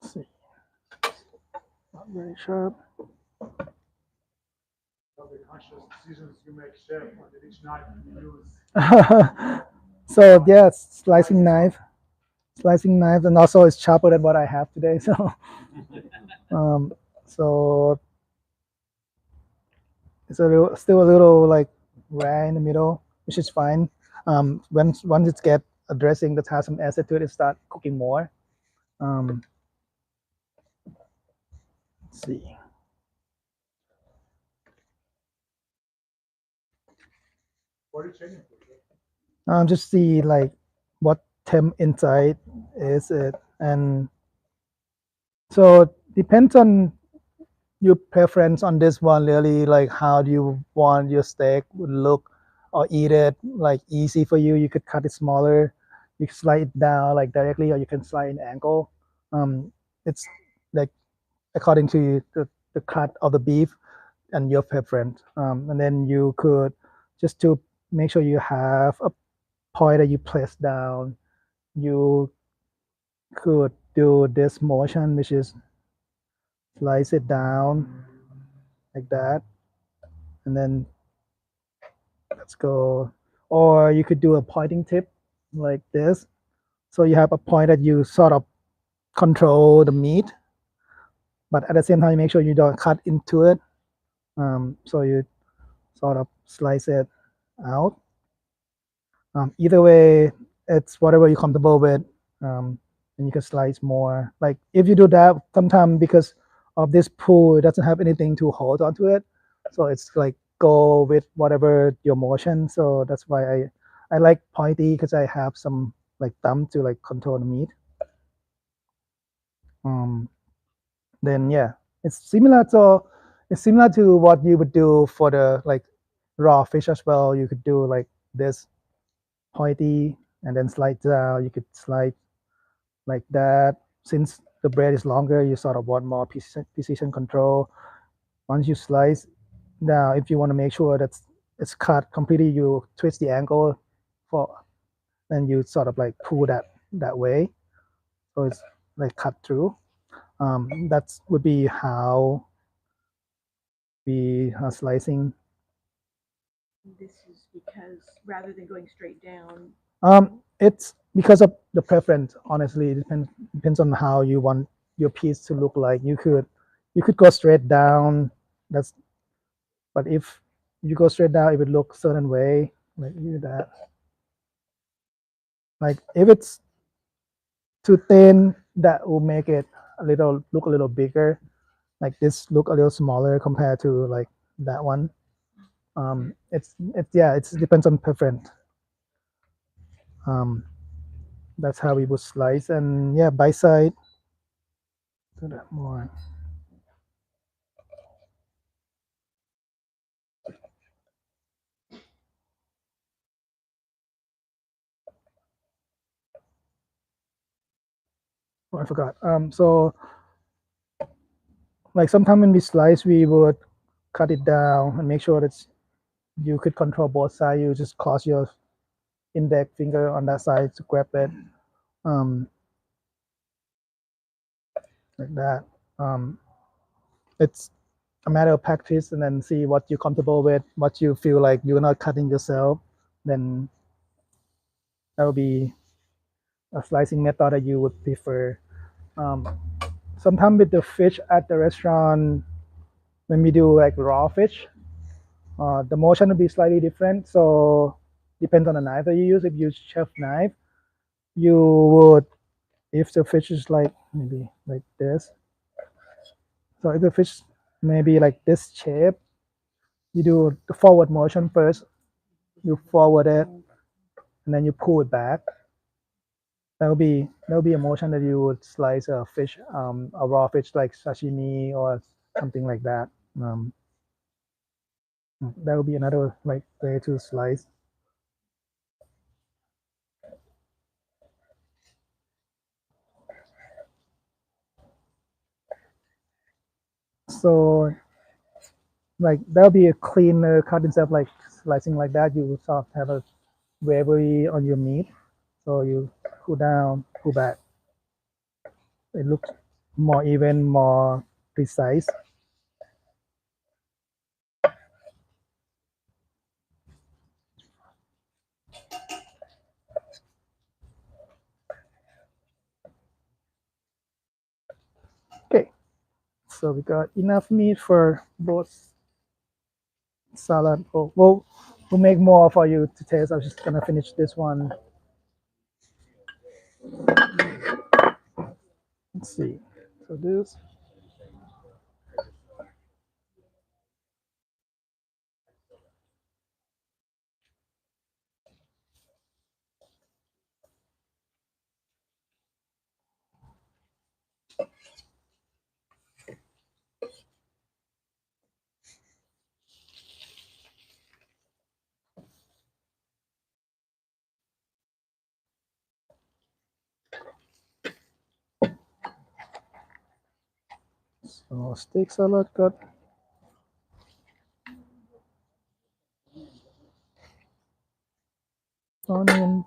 Let's see. Not very sharp. The conscious decisions you make, chef, on each knife you use. So yeah, slicing knife, and also it's sharper than what I have today. So it's still a little like rare in the middle, which is fine. Once it get a dressing that has some acid to it, it start cooking more. Let's see. What are you checking for? Just see like what temp inside is it, and so depends on your preference on this one. Really, like how do you want your steak would look or eat it? Like easy for you, you could cut it smaller. You can slide it down like directly, or you can slide an angle. It's like according to the cut of the beef and your preference. And then you could just to make sure you have a point that you place down, you could do this motion, which is slice it down like that, and then let's go. Or you could do a pointing tip like this. So you have a point that you sort of control the meat, but at the same time, you make sure you don't cut into it. So you sort of slice it out. Either way, it's whatever you're comfortable with. And you can slice more. Like if you do that, sometimes because of this pool, it doesn't have anything to hold onto it. So it's like go with whatever your motion. So that's why I like pointy because I have some like thumb to like control the meat. Then yeah, it's similar. So It's similar to what you would do for the like raw fish as well. You could do like this pointy and then slide down. You could slide like that. Since the bread is longer, you sort of want more precision control. Once you slice, now if you want to make sure that it's cut completely, you twist the angle for, then you sort of like pull that way, so it's like cut through. That would be how we are slicing. This is because rather than going straight down, It's because of the preference. Honestly, it depends on how you want your piece to look like. You could go straight down. But if you go straight down, it would look certain way, like that. Like if it's too thin, that will make it look a little bigger. Like this look a little smaller compared to like that one. It depends on preference. That's how we would slice, and yeah, bite side. Do that more. Oh, I forgot. So like sometimes when we slice, we would cut it down and make sure that you could control both sides. You just cross your index finger on that side to grab it, like that. It's a matter of practice, and then see what you're comfortable with, what you feel like you're not cutting yourself. Then that would be a slicing method that you would prefer. Sometimes with the fish at the restaurant, when we do like raw fish, the motion will be slightly different. So depends on the knife that you use. If you use chef knife, you would, if the fish is like maybe like this. So if the fish maybe like this shape, you do the forward motion first. You forward it, and then you pull it back. That'll be a motion that you would slice a fish, a raw fish like sashimi or something like that. That would be another like way to slice. So like that'll be a cleaner cut instead of like slicing like that. You sort of have a wavery on your meat. So you pull down, pull back. It looks more even, more precise. Okay, so we got enough meat for both salad. Oh, we'll make more for you to taste. I'm just gonna finish this one. Let's see. So this. So steak salad got onion,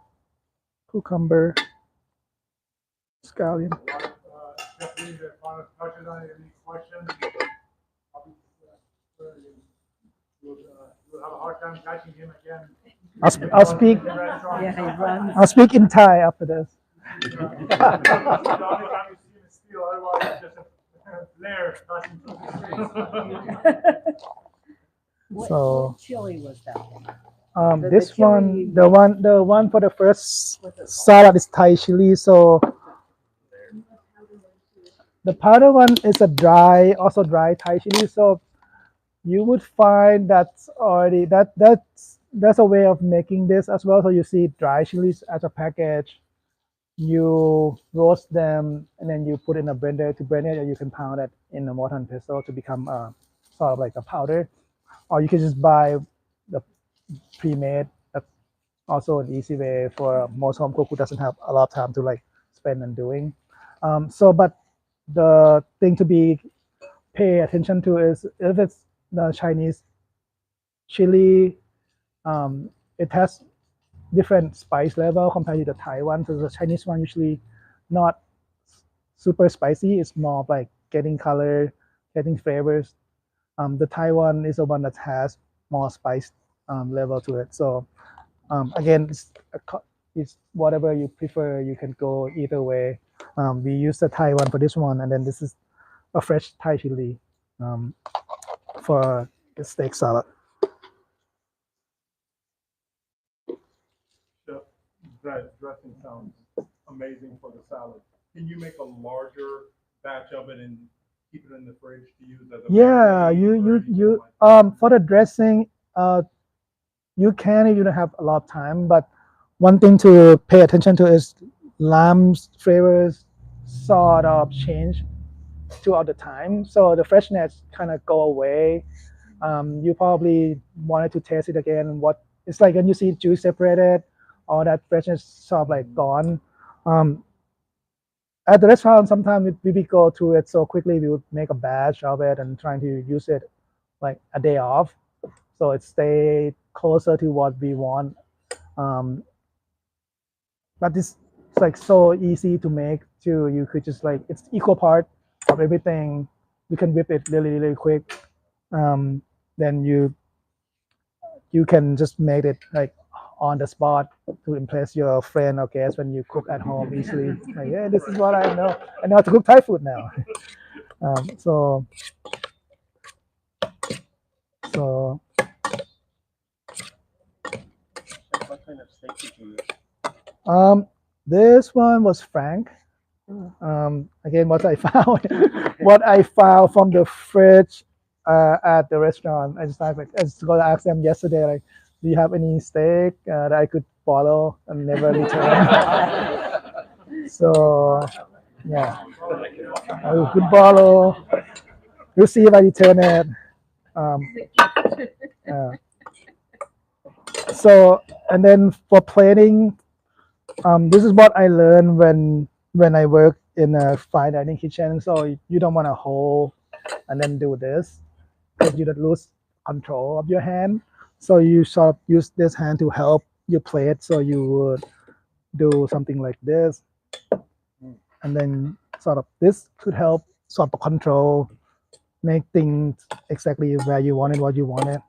cucumber, scallion. Jeffrey, the final touches on any questions? You'll have a hard time catching him again. I'll speak. yeah, he runs. I'll speak in Thai after this. The only time you see him is steal, otherwise it's just a flare passing through the streets. So chili was that one? this chili one, you the one for the first salad is Thai chili. So the powder one is also dry Thai chili. So you would find that's already that's a way of making this as well. So you see dry chilies as a package. You roast them and then you put in a blender to blend it, and you can pound it in a mortar and pestle to become sort of like a powder, or you can just buy the pre-made. That's also an easy way for most home cook who doesn't have a lot of time to like spend on doing. But the thing to be pay attention to is if it's the Chinese chili, it has different spice level compared to the Thai one. So the Chinese one usually not super spicy. It's more of like getting color, getting flavors. The Thai one is the one that has more spice level to it. So again, it's whatever you prefer. You can go either way. We use the Thai one for this one, and then this is a fresh Thai chili for the steak salad. The dressing sounds amazing for the salad. Can you make a larger batch of it and keep it in the fridge to use as a Yeah, marinade, or anything like for the dressing, you can if you don't have a lot of time. But one thing to pay attention to is lamb's flavors sort of change throughout the time. So the freshness kind of go away. You probably wanted to taste it again. What it's like when you see juice separated, all that freshness sort of like gone. At the restaurant, sometimes we go through it so quickly, we would make a batch of it and trying to use it like a day off, so it stay closer to what we want. But this it's like so easy to make too. You could just like it's equal part of everything. You can whip it really really quick. Then you can just make it like on the spot to impress your friend or guest when you cook at home easily. Like, yeah, this is what I know. I know how to cook Thai food now. So What kind of steak did you use? this one was Frank. Again, what I found, what I found from the fridge at the restaurant. I just got to ask them yesterday, like, do you have any steak that I could follow and never return? So, yeah, I could follow. We'll see if I return it. So, and then for plating, this is what I learned when I work in a fine dining kitchen. So you don't want to hold and then do this because you don't lose control of your hand. So you sort of use this hand to help you plate. So you would do something like this, and then sort of this could help sort of control, make things exactly where you want it, what you want it.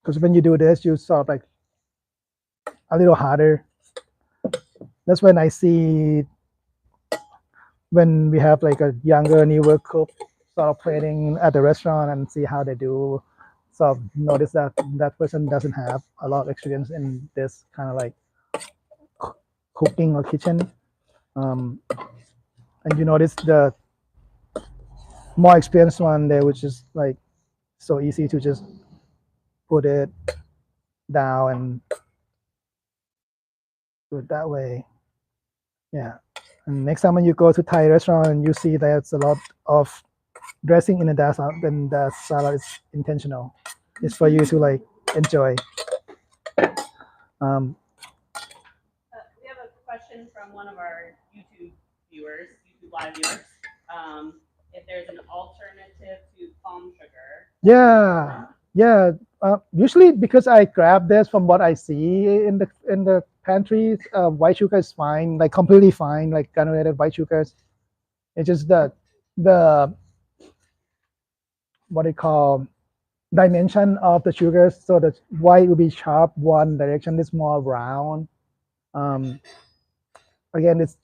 Because when you do this, you sort of like a little harder. That's when I see when we have like a younger, newer cook sort of plating at the restaurant and see how they do. So notice that that person doesn't have a lot of experience in this kind of like cooking or kitchen. And you notice the more experienced one there, which is like so easy to just put it down and do it that way. Yeah. And next time when you go to Thai restaurant and you see there's a lot of dressing in the salad, then the salad is intentional. It's for you to like enjoy. We have a question from one of our YouTube live viewers. If there's an alternative to palm sugar. Yeah. Usually because I grab this from what I see in the pantry, white sugar is fine, like completely fine, like granulated white sugars. It's just the what they call dimension of the sugars. So the white will be sharp one direction, is more round. Again, it's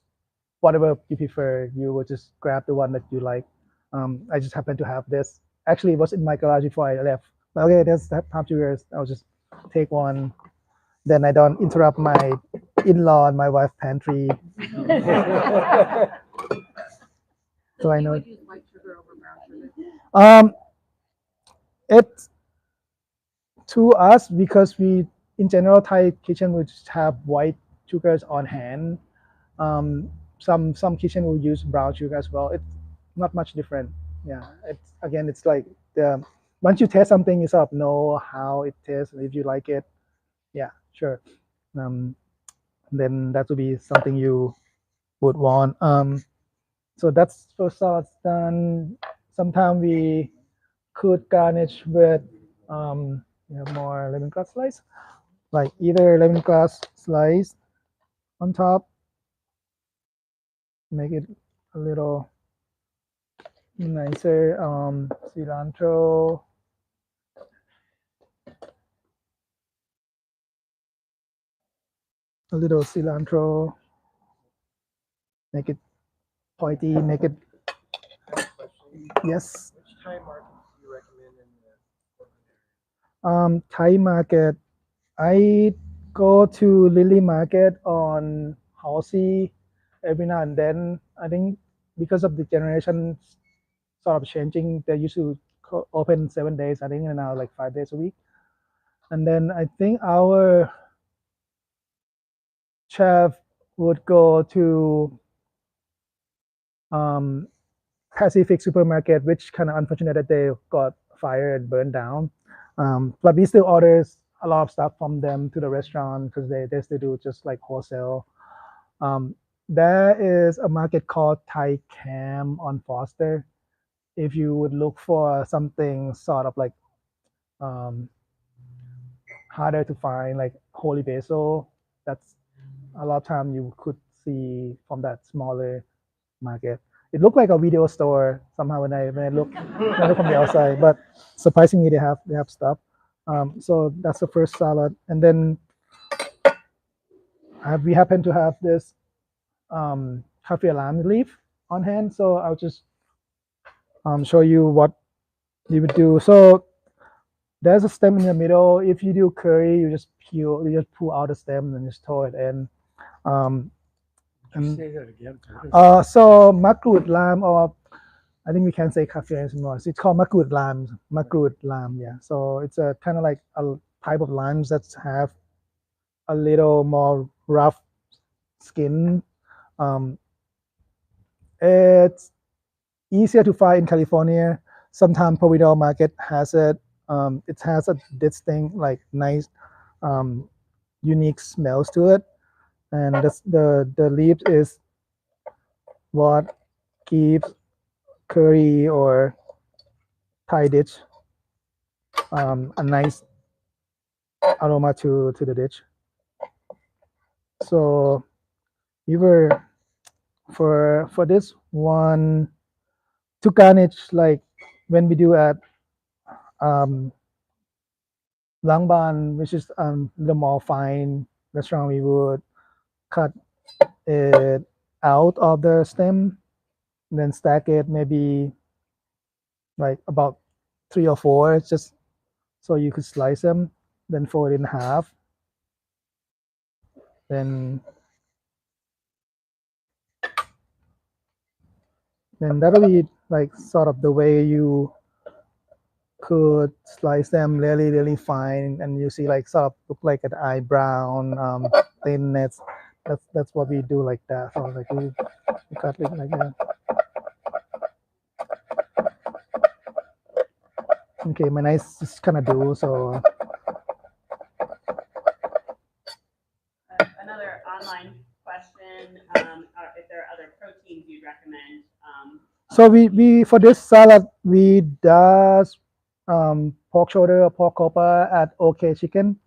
whatever you prefer. You will just grab the one that you like. I just happen to have this. Actually, it was in my garage before I left. Okay, there's palm sugars. I'll just take one. Then I don't interrupt my in-law and my wife pantry. So I know. Use white sugar over brown sugar. It's to us because we, in general, Thai kitchen would just have white sugars on hand. Some kitchen will use brown sugar as well. not much different. Yeah, it's again, it's like once you taste something, you sort of know how it tastes, and if you like it, yeah, sure. Um, then that would be something you would want. So that's for salads done. Sometimes we could garnish with you have more lemongrass slice, like either lemongrass slice on top, make it a little nicer. Cilantro, a little cilantro, make it pointy, make it yes. Which Thai market do you recommend in the Thai market, I go to Lily Market on Halsey every now and then. I think because of the generation sort of changing, they used to open 7 days. I think now like 5 days a week. And then I think our chef would go to Pacific Supermarket, which kind of unfortunate that they got fired and burned down. But we still orders a lot of stuff from them to the restaurant because they still do just like wholesale. There is a market called Thai Cam on Foster. If you would look for something sort of like um, harder to find, like holy basil, that's a lot of time you could see from that smaller market. It looked like a video store somehow when I look from the outside, but surprisingly they have stuff. So that's the first salad, and then we happen to have this kaffir lamb leaf on hand, so I'll just show you what you would do. So there's a stem in the middle. If you do curry, you just pull out the stem and just throw it in. Can you say that again? So makrut lamb, or I think we can say kaffir anymore. So it's called makrut lamb. Makrut lamb, yeah. So it's a kind of like a type of limes that have a little more rough skin. It's easier to find in California. Sometimes Providence Market has it. It has a distinct, like nice, unique smells to it, and the leaf is what gives curry or Thai dish a nice aroma to the dish. So you were for this one to garnish, like when we do at um, Langbaan, which is the more fine restaurant, we would cut it out of the stem, then stack it maybe like about 3 or 4, just so you could slice them, then fold it in half. Then that'll be like sort of the way you could slice them really fine, and you see like sort of look like an eye brown thinness. That's what we do like that. So like we cut it like that. Okay, my knife just kind of do so. Another online question, if there are other proteins you'd recommend. So we for this salad we does pork shoulder or pork copper at OK Chicken.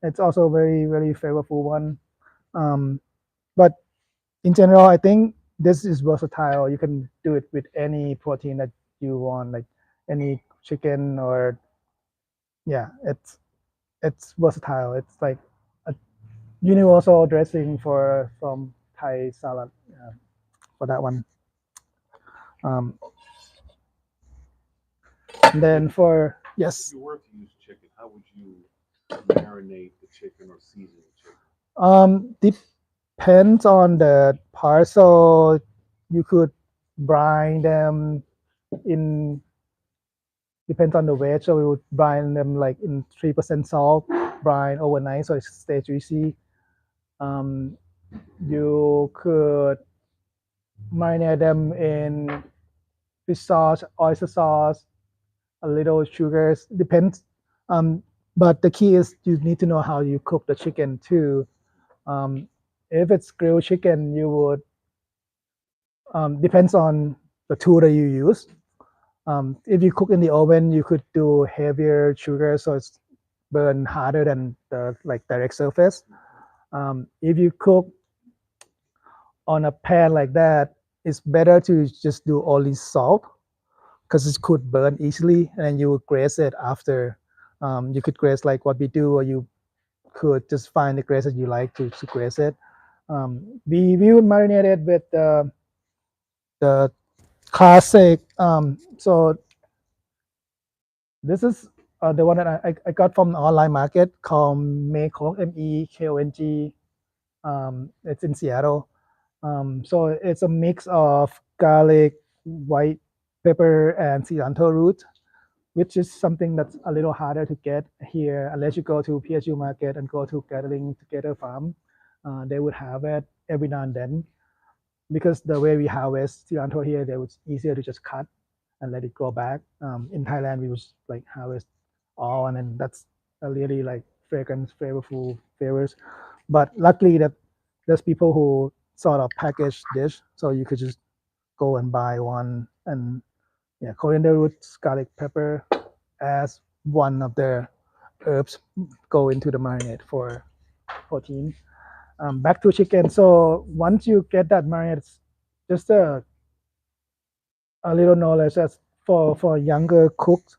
It's also very flavorful one. But in general, I think this is versatile. You can do it with any protein that you want, like any chicken or yeah. It's versatile. It's like a universal dressing for some Thai salad for that one. And then for yes. If you were to use chicken, how would you marinate the chicken or season the chicken? Depends on the part. So you could brine them in. Depends on the weight. So we would brine them like in 3% salt, brine overnight so it stays juicy. You could marinate them in fish sauce, oyster sauce, a little sugars, depends. But the key is you need to know how you cook the chicken too. If it's grilled chicken, you would depends on the tool that you use. If you cook in the oven, you could do heavier sugar, so it's burn harder than the like direct surface. If you cook on a pan like that, it's better to just do only salt because it could burn easily, and you would graze it after. You could graze like what we do, or you could just find the graze that you like to graze it. We would marinate it with the classic. So this is the one that I got from the online market called Mekong, MEKONG. It's in Seattle. So it's a mix of garlic, white pepper, and cilantro root, which is something that's a little harder to get here unless you go to PSU market and go to Gathering Together Farm. They would have it every now and then. Because the way we harvest cilantro here, it was easier to just cut and let it grow back. In Thailand, we was like harvest all, and then that's a really like fragrant, flavorful flavors. But luckily that there's people who sort of package dish, so you could just go and buy one. And yeah, coriander roots, garlic pepper as one of the herbs go into the marinade for protein. Back to chicken. So once you get that marinade, it's just a little knowledge as for younger cooks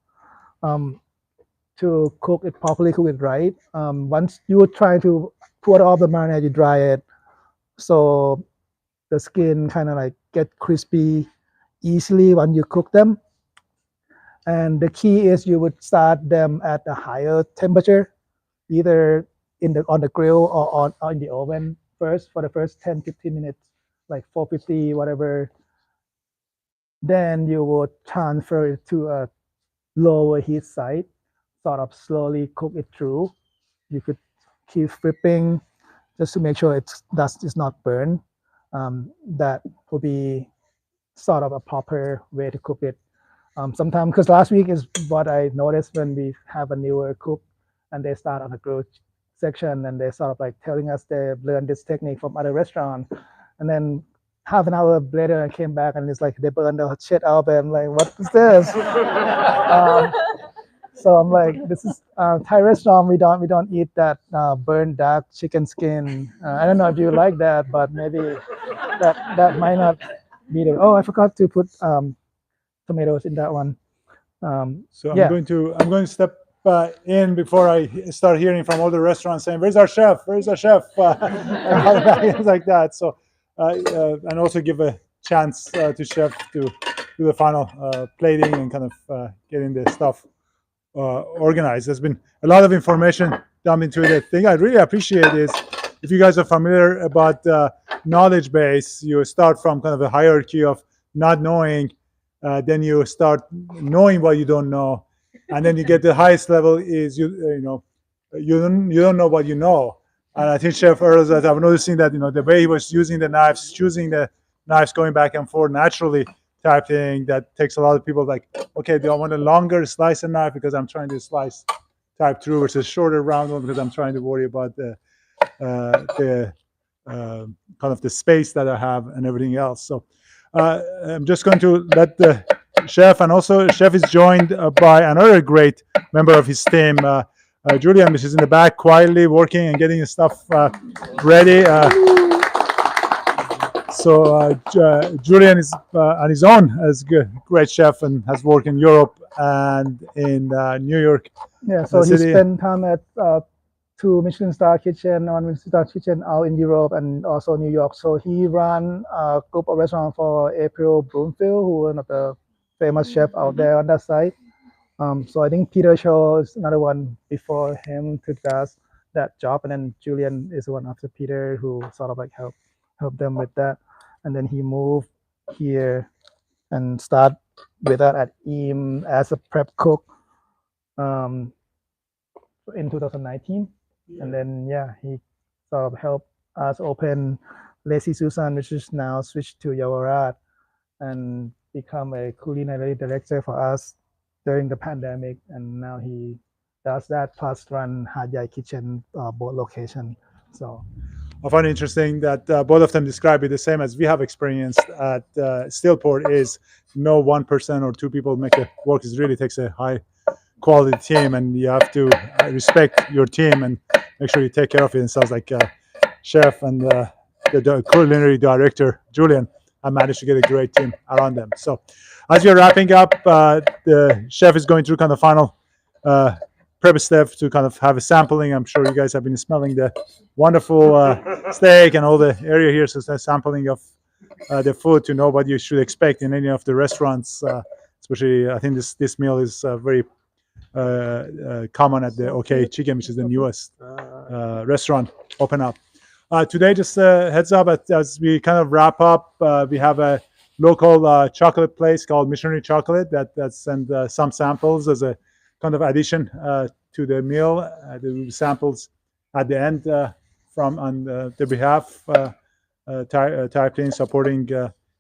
to cook it properly, cook it right. Once you try to put off the marinade, you dry it, so the skin kind of like get crispy easily when you cook them. And the key is you would start them at a higher temperature, either on the grill or in the oven first for the first 10-15 minutes, like 450, whatever. Then you would transfer it to a lower heat side, sort of slowly cook it through. You could keep flipping just to make sure dust is not burned. That would be sort of a proper way to cook it. Sometimes, because last week is what I noticed when we have a newer cook and they start on the grill section and they sort of like telling us they learned this technique from other restaurants. And then half an hour later I came back and it's like they burned the shit out and I'm like, what is this? So I'm like, this is Thai restaurant. We don't eat that burnt dark chicken skin. I don't know if you like that, but maybe that might not be the. Oh, I forgot to put tomatoes in that one. So yeah. I'm going to step in before I start hearing from all the restaurants saying, "Where's our chef? Where's our chef?" like that. So and also give a chance to chef to do the final plating and kind of getting the stuff organized. There's been a lot of information dumped into it. The thing I really appreciate is if you guys are familiar about knowledge base, you start from kind of a hierarchy of not knowing. Then you start knowing what you don't know, and then you get the highest level is you don't know what you know. And I think Chef Earl, that I'm noticing that the way he was using the knives, choosing the knives, going back and forth naturally type thing, that takes a lot of people like, okay, do I want a longer slicer knife because I'm trying to slice type through versus shorter round one because I'm trying to worry about the kind of the space that I have and everything else. So. I'm just going to let the chef, and also chef is joined by another great member of his team, Julian, which is in the back quietly working and getting his stuff ready. So Julian is on his own as a great chef and has worked in Europe and in New York. Yeah, so he spent time at 2 Michelin star kitchen, 1 Michelin star kitchen out in Europe and also New York. So he ran a group of restaurants for April Bloomfield, who is one of the famous chef out there on that side. So I think Peter Cho is another one before him took that job, and then Julian is one after Peter who sort of like helped them with that. And then he moved here and start with that at Eam as a prep cook in 2019. And then he sort of helped us open Lazy Susan, which is now switched to Yaowarat. And become a culinary director for us during the pandemic, and now he does that plus run Hat Yai Kitchen, both location. So I find it interesting that both of them describe it the same as we have experienced at Steelport. Is no one person or two people make it work. It really takes a high quality team, and you have to respect your team and make sure you take care of it. And sounds like chef and the culinary director Julian, I managed to get a great team around them. So as we're wrapping up, the chef is going through kind of final prep step to kind of have a sampling. I'm sure you guys have been smelling the wonderful steak and all the area here. So it's a sampling of the food to know what you should expect in any of the restaurants. Especially, I think this meal is very common at the OK Chicken, which is the newest restaurant open up. Today, just heads up, as we kind of wrap up, we have a local chocolate place called Missionary Chocolate that sent some samples as a kind of addition to the meal. The samples at the end from on the behalf typed in supporting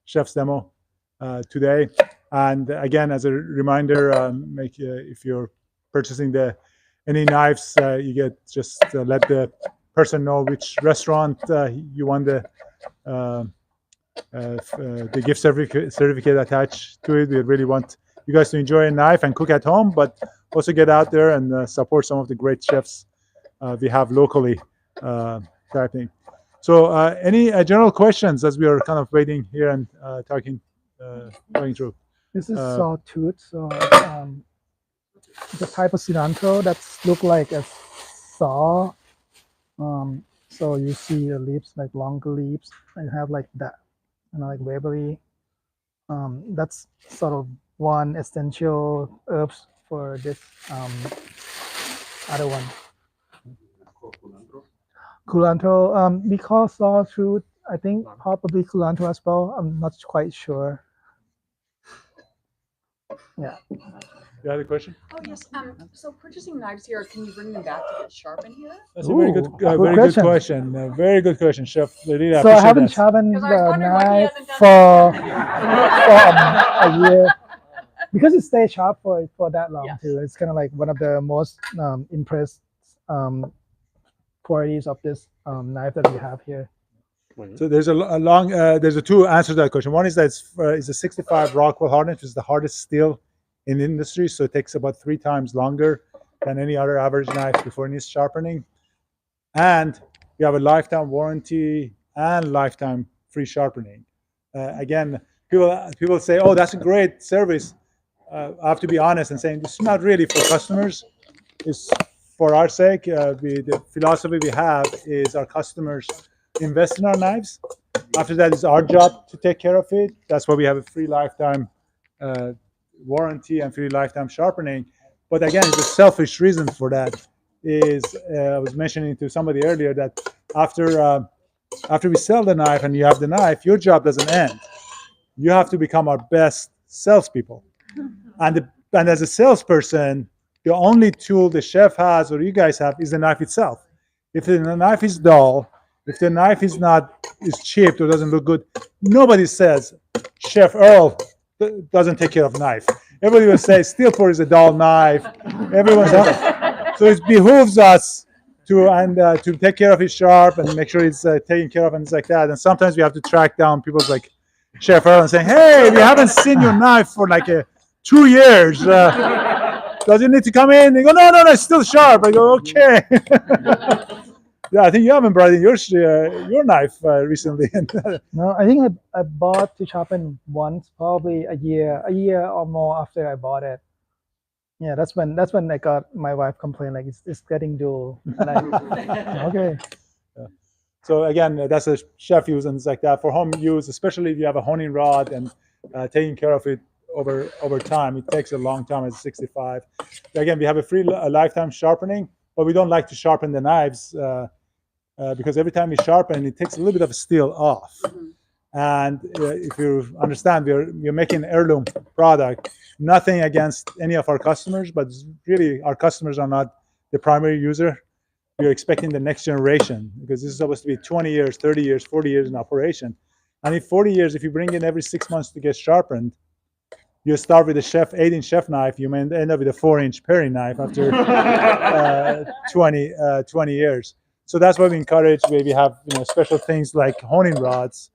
Chef's Demo today. And again, as a reminder, if you're purchasing any knives, you get just let the person know which restaurant you want the gift certificate attached to it. We really want you guys to enjoy a knife and cook at home, but also get out there and support some of the great chefs we have locally typing. So any general questions as we are kind of waiting here and talking going through? this is sawtooth. So the type of cilantro that's look like a saw. So you see the leaves like longer leaves and have like that, like wavery. That's sort of one essential herbs for this other one. Culantro. We call sawtooth. I think probably culantro as well. I'm not quite sure. Yeah. You had a question? Oh yes. So purchasing knives here, can you bring them back to get sharpened here? That's a very good question. Very good question, Chef. Really so I haven't sharpened the knife for a year because it stays sharp for that long too. It's kind of like one of the most impressed qualities of this knife that we have here. So there's there's a two answers to that question. One is that it's a 65 Rockwell hardness, which is the hardest steel in the industry. So it takes about 3 times longer than any other average knife before it needs sharpening. And you have a lifetime warranty and lifetime free sharpening. Again, people say, "Oh, that's a great service." I have to be honest and saying this is not really for customers. It's for our sake. The philosophy we have is our customers invest in our knives. After that, it's our job to take care of it. That's why we have a free lifetime warranty and free lifetime sharpening. But again, the selfish reason for that is I was mentioning to somebody earlier that after we sell the knife and you have the knife, your job doesn't end. You have to become our best salespeople. And as a salesperson, the only tool the chef has or you guys have is the knife itself. If the knife is dull, if the knife is chipped or doesn't look good, nobody says Chef Earl doesn't take care of knife. Everybody will say Steelport is a dull knife. Everyone's so it behooves us to take care of it sharp and make sure it's taken care of and things like that. And sometimes we have to track down people's like Chef Earl and say, "Hey, we haven't seen your knife for like 2 years. Does it need to come in?" They go, "No, it's still sharp." I go, "Okay." Yeah, I think you haven't brought in your knife recently. No, I think I bought to sharpen once, probably a year or more after I bought it. Yeah, that's when I got my wife complain like it's getting dull. And okay. Yeah. So again, that's a chef use and things like that. For home use, especially if you have a honing rod and taking care of it over time, it takes a long time at 65. Again, we have a free lifetime sharpening, but we don't like to sharpen the knives because every time we sharpen, it takes a little bit of steel off. And if you understand, we're making an heirloom product. Nothing against any of our customers, but really our customers are not the primary user. We're expecting the next generation because this is supposed to be 20 years, 30 years, 40 years in operation. And in 40 years, if you bring in every 6 months to get sharpened, you start with a 8-inch chef knife, you may end up with a 4-inch paring knife after 20 years. So that's why we encourage, we have special things like honing rods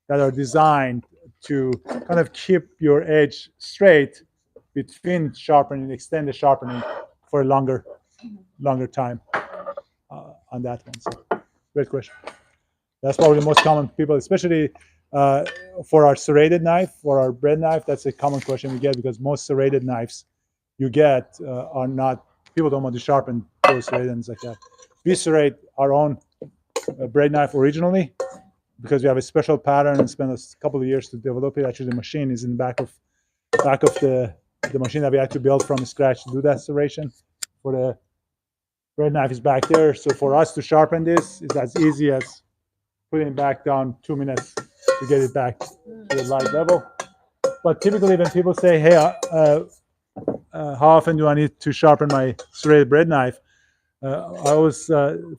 that are designed to kind of keep your edge straight between sharpening, extend the sharpening for a longer time on that one. So, great question. That's probably the most common people, especially for our serrated knife, for our bread knife. That's a common question we get because most serrated knives you get are not, people don't want to sharpen those serrated ones like that. We serrate our own bread knife originally because we have a special pattern and spent a couple of years to develop it. Actually, the machine is in the back of the machine that we had to build from scratch to do that serration. For the bread knife is back there. So for us to sharpen this, it's as easy as putting it back down 2 minutes to get it back to the light level. But typically when people say, hey, how often do I need to sharpen my serrated bread knife? I always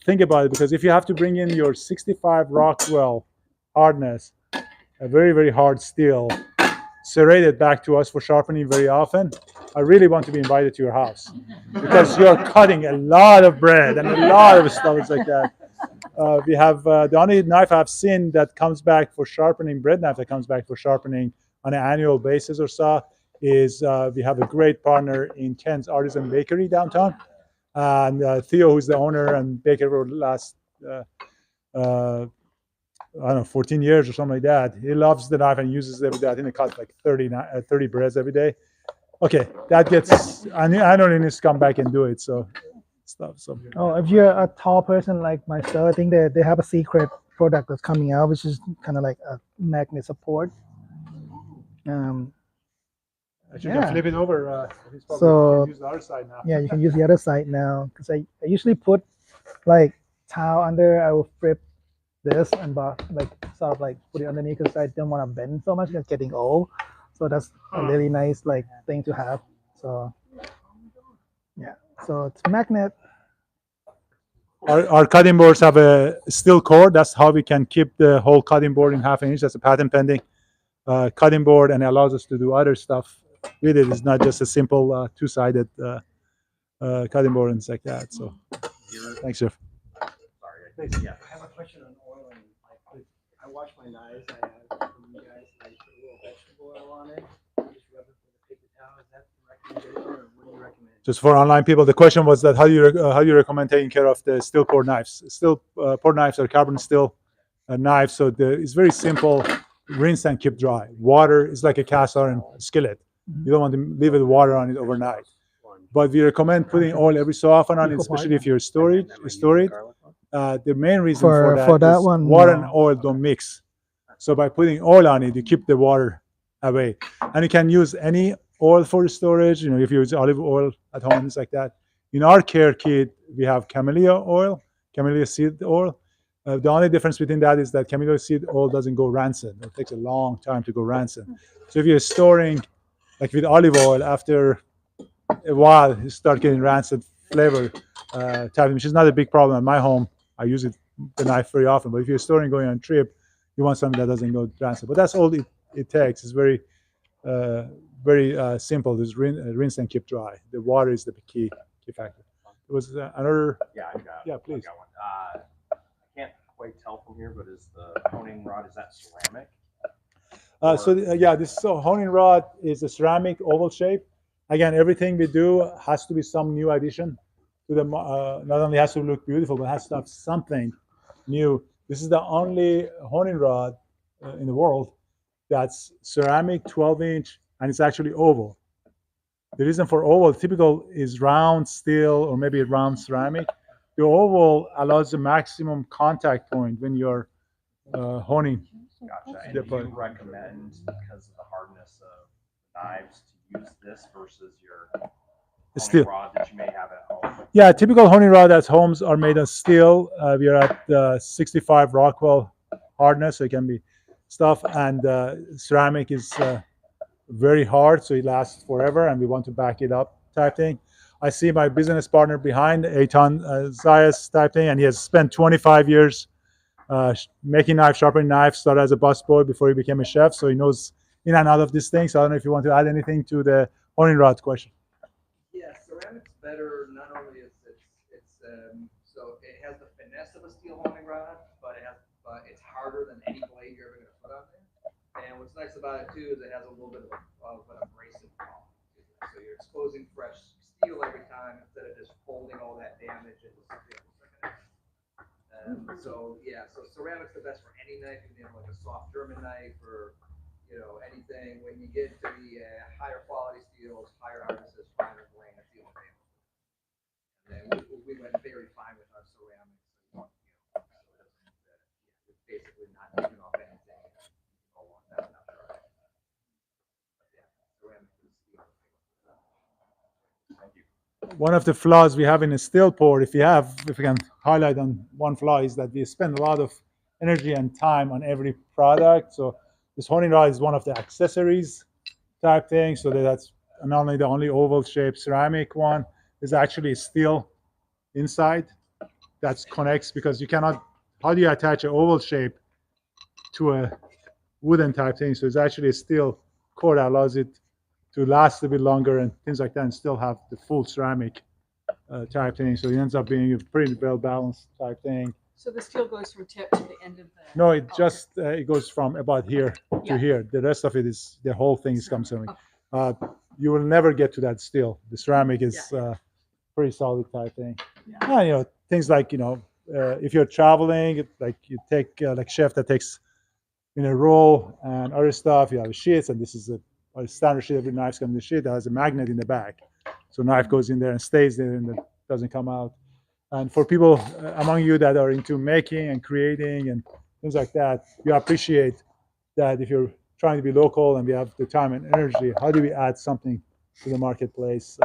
think about it because if you have to bring in your 65 Rockwell hardness, a very, very hard steel, serrated back to us for sharpening very often, I really want to be invited to your house because you're cutting a lot of bread and a lot of stuff like that. We have the only knife I've seen that comes back for sharpening, bread knife that comes back for sharpening on an annual basis or so is we have a great partner in Ken's Artisan Bakery downtown. And Theo, who's the owner and baker for the last, I don't know, 14 years or something like that. He loves the knife and uses it every day. I think they cut like 30 breads every day. Okay, that gets, I don't need to come back and do it, so stuff. So. Oh, if you're a tall person like myself, I think they have a secret product that's coming out, which is kind of like a magnet support. You can flip it over. So use the other side now. Yeah, you can use the other side now because I usually put like towel under. I will flip this and like sort of like put it underneath because I don't want to bend so much. It's getting old, so that's a really nice like thing to have. So yeah, so it's magnet. Our cutting boards have a steel core. That's how we can keep the whole cutting board in half an inch. That's a patent pending cutting board, and it allows us to do other stuff with it. It's not just a simple two-sided cutting board and things like that. So, thanks, Jeff. Sorry. Yeah. I have a question on oiling. I wash my knives. I have from you guys. I put a little vegetable oil on it. Just rub it with a paper towel. Is that the recommendation, or what do you recommend? Just for online people, the question was that how do you recommend taking care of the STEELPORT knives? STEELPORT knives are carbon steel knives, so it's very simple. Rinse and keep dry. Water is like a cast iron skillet. You don't want to leave the water on it overnight. But we recommend putting oil every so often on it, especially if you're storing. The main reason for that is one, water and oil don't mix. So by putting oil on it, you keep the water away. And you can use any oil for storage. If you use olive oil at home, things like that. In our care kit, we have camellia oil, camellia seed oil. The only difference between that is that camellia seed oil doesn't go rancid. It takes a long time to go rancid. So if you're storing, like with olive oil, after a while, you start getting rancid flavor, which is not a big problem at my home. I use the knife very often. But if you're storing going on a trip, you want something that doesn't go rancid. But that's all it takes. It's very simple. Just rinse and keep dry. The water is the key factor. There was another. Yeah, please. I got one. I can't quite tell from here, but is the honing rod, is that ceramic? This honing rod is a ceramic oval shape. Again, everything we do has to be some new addition to the. Not only has to look beautiful, but has to have something new. This is the only honing rod in the world that's ceramic, 12-inch, and it's actually oval. The reason for oval, typical is round steel or maybe round ceramic. The oval allows the maximum contact point when you're honing. Gotcha. And do you recommend, because of the hardness of knives, to use this versus your honing rod that you may have at home? Yeah, typical honing rod at homes are made of steel. We are at 65 Rockwell hardness, so it can be stuff. And ceramic is very hard, so it lasts forever, and we want to back it up type thing. I see my business partner behind, Eitan Zayas type thing, and he has spent 25 years making knives, sharpening knives, started as a busboy before he became a chef, so he knows in and out of this thing. So I don't know if you want to add anything to the honing rod question. Yeah, ceramic's better. Not only is so it has the finesse of a steel honing rod, but it's harder than any blade you're ever going to put on there. And what's nice about it too is it has a little bit of an abrasive quality. So you're exposing fresh steel every time instead of just holding all that damage into something. So ceramic's the best for any knife. You can have like a soft German knife or anything. When you get to the higher quality steels, higher hardnesses, finer grain, that's the only thing. And then we went very fine with our ceramics. So it's basically not taking off anything. One of the flaws we have in a STEELPORT, if we can highlight on one flaw, is that we spend a lot of energy and time on every product. So this honing rod is one of the accessories type thing. So that's not only the only oval shaped ceramic one, is actually steel inside that connects, because you cannot, how do you attach an oval shape to a wooden type thing? So it's actually a steel core that allows it to last a bit longer and things like that, and still have the full ceramic type thing. So it ends up being a pretty well balanced type thing. So the steel goes from tip to the end of the. No, it just it goes from about here to here. The rest of it is, the whole thing is comes ceramic. You will never get to that steel. The ceramic is pretty solid type thing. And, things like if you're traveling, like you take like chef that takes in a roll and other stuff. You have sheets, and this is a standard sheet. Every knife's got the sheet that has a magnet in the back, so knife goes in there and stays there and it doesn't come out. And for people among you that are into making and creating and things like that, you appreciate that if you're trying to be local and we have the time and energy, how do we add something to the marketplace?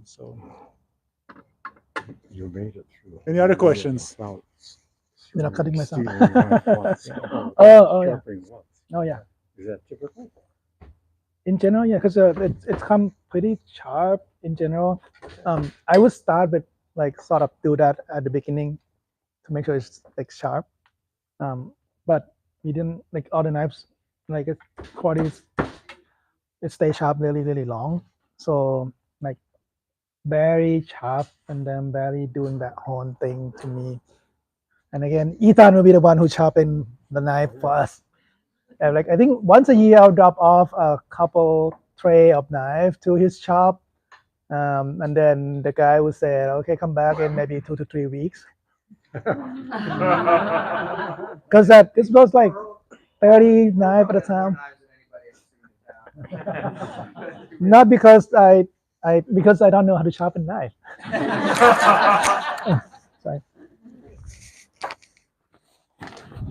So you made it through. Any other questions? You're not cutting myself. Oh, yeah. Oh, yeah. Is that typical? In general, yeah, because it's come pretty sharp in general. I would start with like sort of do that at the beginning to make sure it's like sharp. But we didn't, like all the knives, like qualities, it stays sharp really, really long. So like very sharp and then very doing that horn thing to me. And again, Ethan will be the one who sharpened the knife for us. And like I think once a year I'll drop off a couple tray of knife to his shop, and then the guy will say, "Okay, come back in maybe 2 to 3 weeks." Because this was like 30 knives at a time. Not because because I don't know how to sharpen knife. Sorry.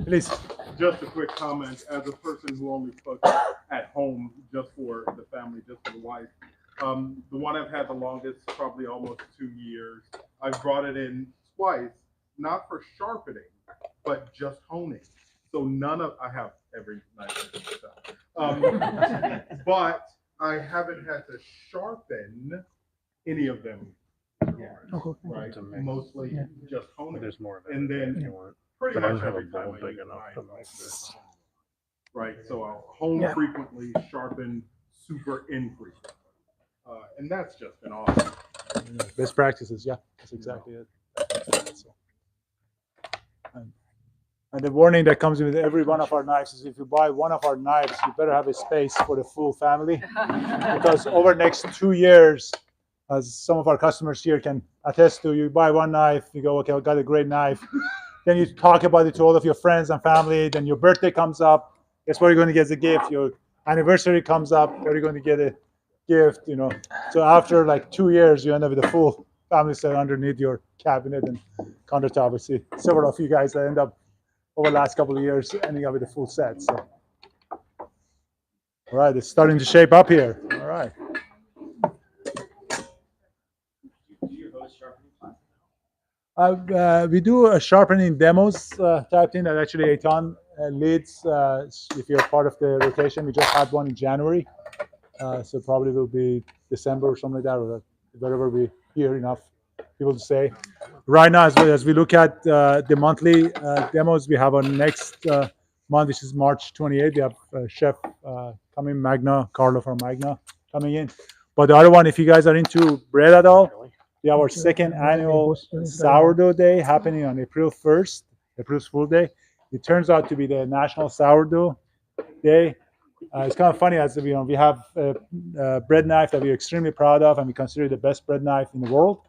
Please. Just a quick comment, as a person who only cooks at home just for the family, just for the wife, the one I've had the longest, probably almost 2 years, I've brought it in twice, not for sharpening, but just honing. So I have every knife, but I haven't had to sharpen any of them, right? Mostly just honing. There's more of it. And then pretty But I much don't have a every time bowl I big use enough knife, to make this. right? So I'll hone frequently, sharpen super infrequently. And that's just been awesome. Best practices, yeah, that's exactly it. And the warning that comes with every one of our knives is if you buy one of our knives, you better have a space for the full family, because over the next 2 years, as some of our customers here can attest to, you buy one knife, you go, okay, I got a great knife. Then you talk about it to all of your friends and family. Then your birthday comes up. Guess what you're going to get as a gift? Your anniversary comes up. What are you going to get a gift? So after like 2 years, you end up with a full family set underneath your cabinet and countertop. We see several of you guys that end up over the last couple of years ending up with a full set. So, all right, it's starting to shape up here. All right. We do a sharpening demos type thing that actually Eitan leads. If you're part of the rotation, we just had one in January, so probably will be December or something like that, or wherever we hear enough people to say. Right now, as we look at the monthly demos, we have our next month, which is March 28th. We have chef coming, Carlo from Magna coming in. But the other one, if you guys are into bread at all, we have our second annual sourdough day happening on April 1st, April's Fool Day. It turns out to be the National Sourdough Day. It's kind of funny, as we have a bread knife that we're extremely proud of, and we consider the best bread knife in the world.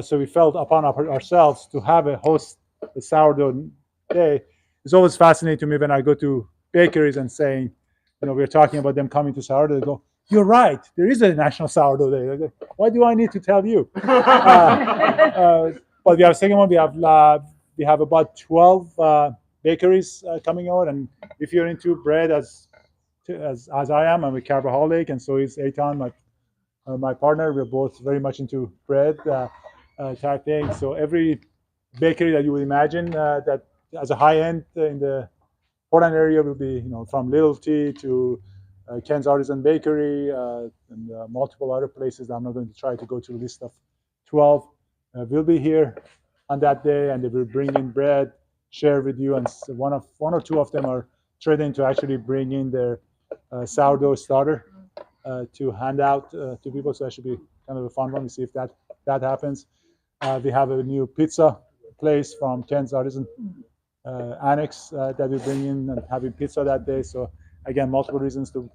So we felt upon ourselves to have a host a sourdough day. It's always fascinating to me when I go to bakeries and saying, we're talking about them coming to sourdough. They go, "You're right. There is a National Sourdough Day." Go, "Why do I need to tell you?" But we have a second one. We have about 12 bakeries coming out, and if you're into bread as I am, I'm a carboholic, and so is Eitan, my partner. We're both very much into bread type thing. So every bakery that you would imagine that as a high end in the Portland area will be, from Little T to Ken's Artisan Bakery and multiple other places. I'm not going to try to go to a list of 12. We'll be here on that day, and they will bring in bread, share with you, and one or two of them are trading to actually bring in their sourdough starter to hand out to people. So that should be kind of a fun one to see if that happens. We have a new pizza place from Ken's Artisan Annex that we bring in and having pizza that day. So again, multiple reasons to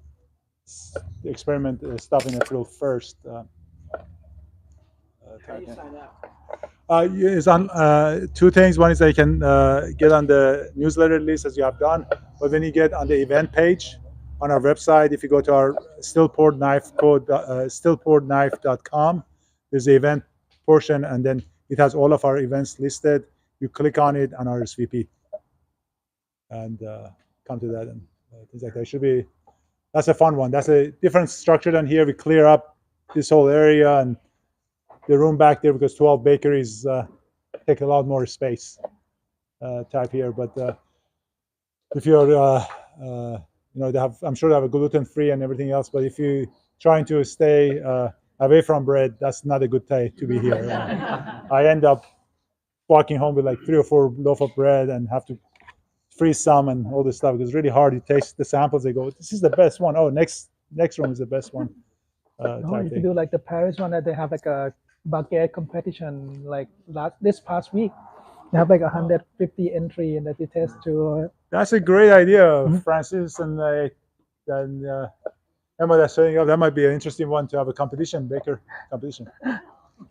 experiment stuff in April 1st. How do you sign up? It's on two things. One is that you can get on the newsletter list as you have done, but when you get on the event page on our website, if you go to our STEELPORT Knife Co, STEELPORTKnife.com, there's the event portion, and then it has all of our events listed. You click on it on RSVP and come to that, and things like that. That's a fun one. That's a different structure than here. We clear up this whole area and the room back there because 12 bakeries take a lot more space type here. But if you're, I'm sure they have a gluten-free and everything else. But if you're trying to stay away from bread, that's not a good day to be here. I end up walking home with like 3 or 4 loaf of bread and have to freeze some and all this stuff. It's really hard. You taste the samples. They go, "This is the best one. Oh, next room is the best one." You can do like the Paris one that they have like a baguette competition like this past week. They have like 150 entry and that you test to. That's a great idea, Francis and Emma. That's setting up. That might be an interesting one to have a baker competition.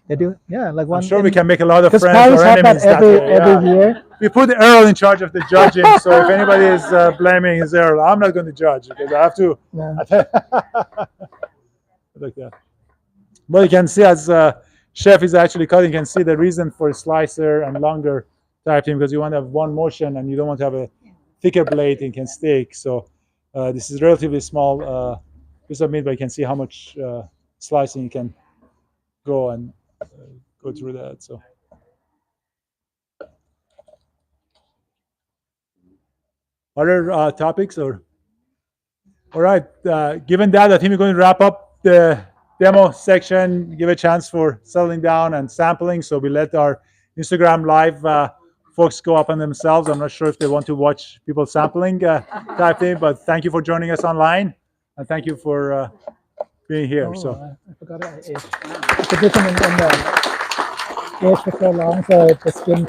They do, yeah. Like one. I'm sure we can make a lot of friends Paris or enemies every year. We put Earl in charge of the judging, so if anybody is blaming is Earl, I'm not going to judge because I have to. Yeah. Like that. But you can see as chef is actually cutting, you can see the reason for slicer and longer type thing because you want to have one motion and you don't want to have a thicker blade and can stick. So this is relatively small piece of meat, but you can see how much slicing you can go and go through that. So. Other topics or? All right, given that, I think we're going to wrap up the demo section, give a chance for settling down and sampling. So we let our Instagram live folks go up on themselves. I'm not sure if they want to watch people sampling type thing, but thank you for joining us online. And thank you for being here. I forgot I aged. It's a different in the aged for so long, so the skin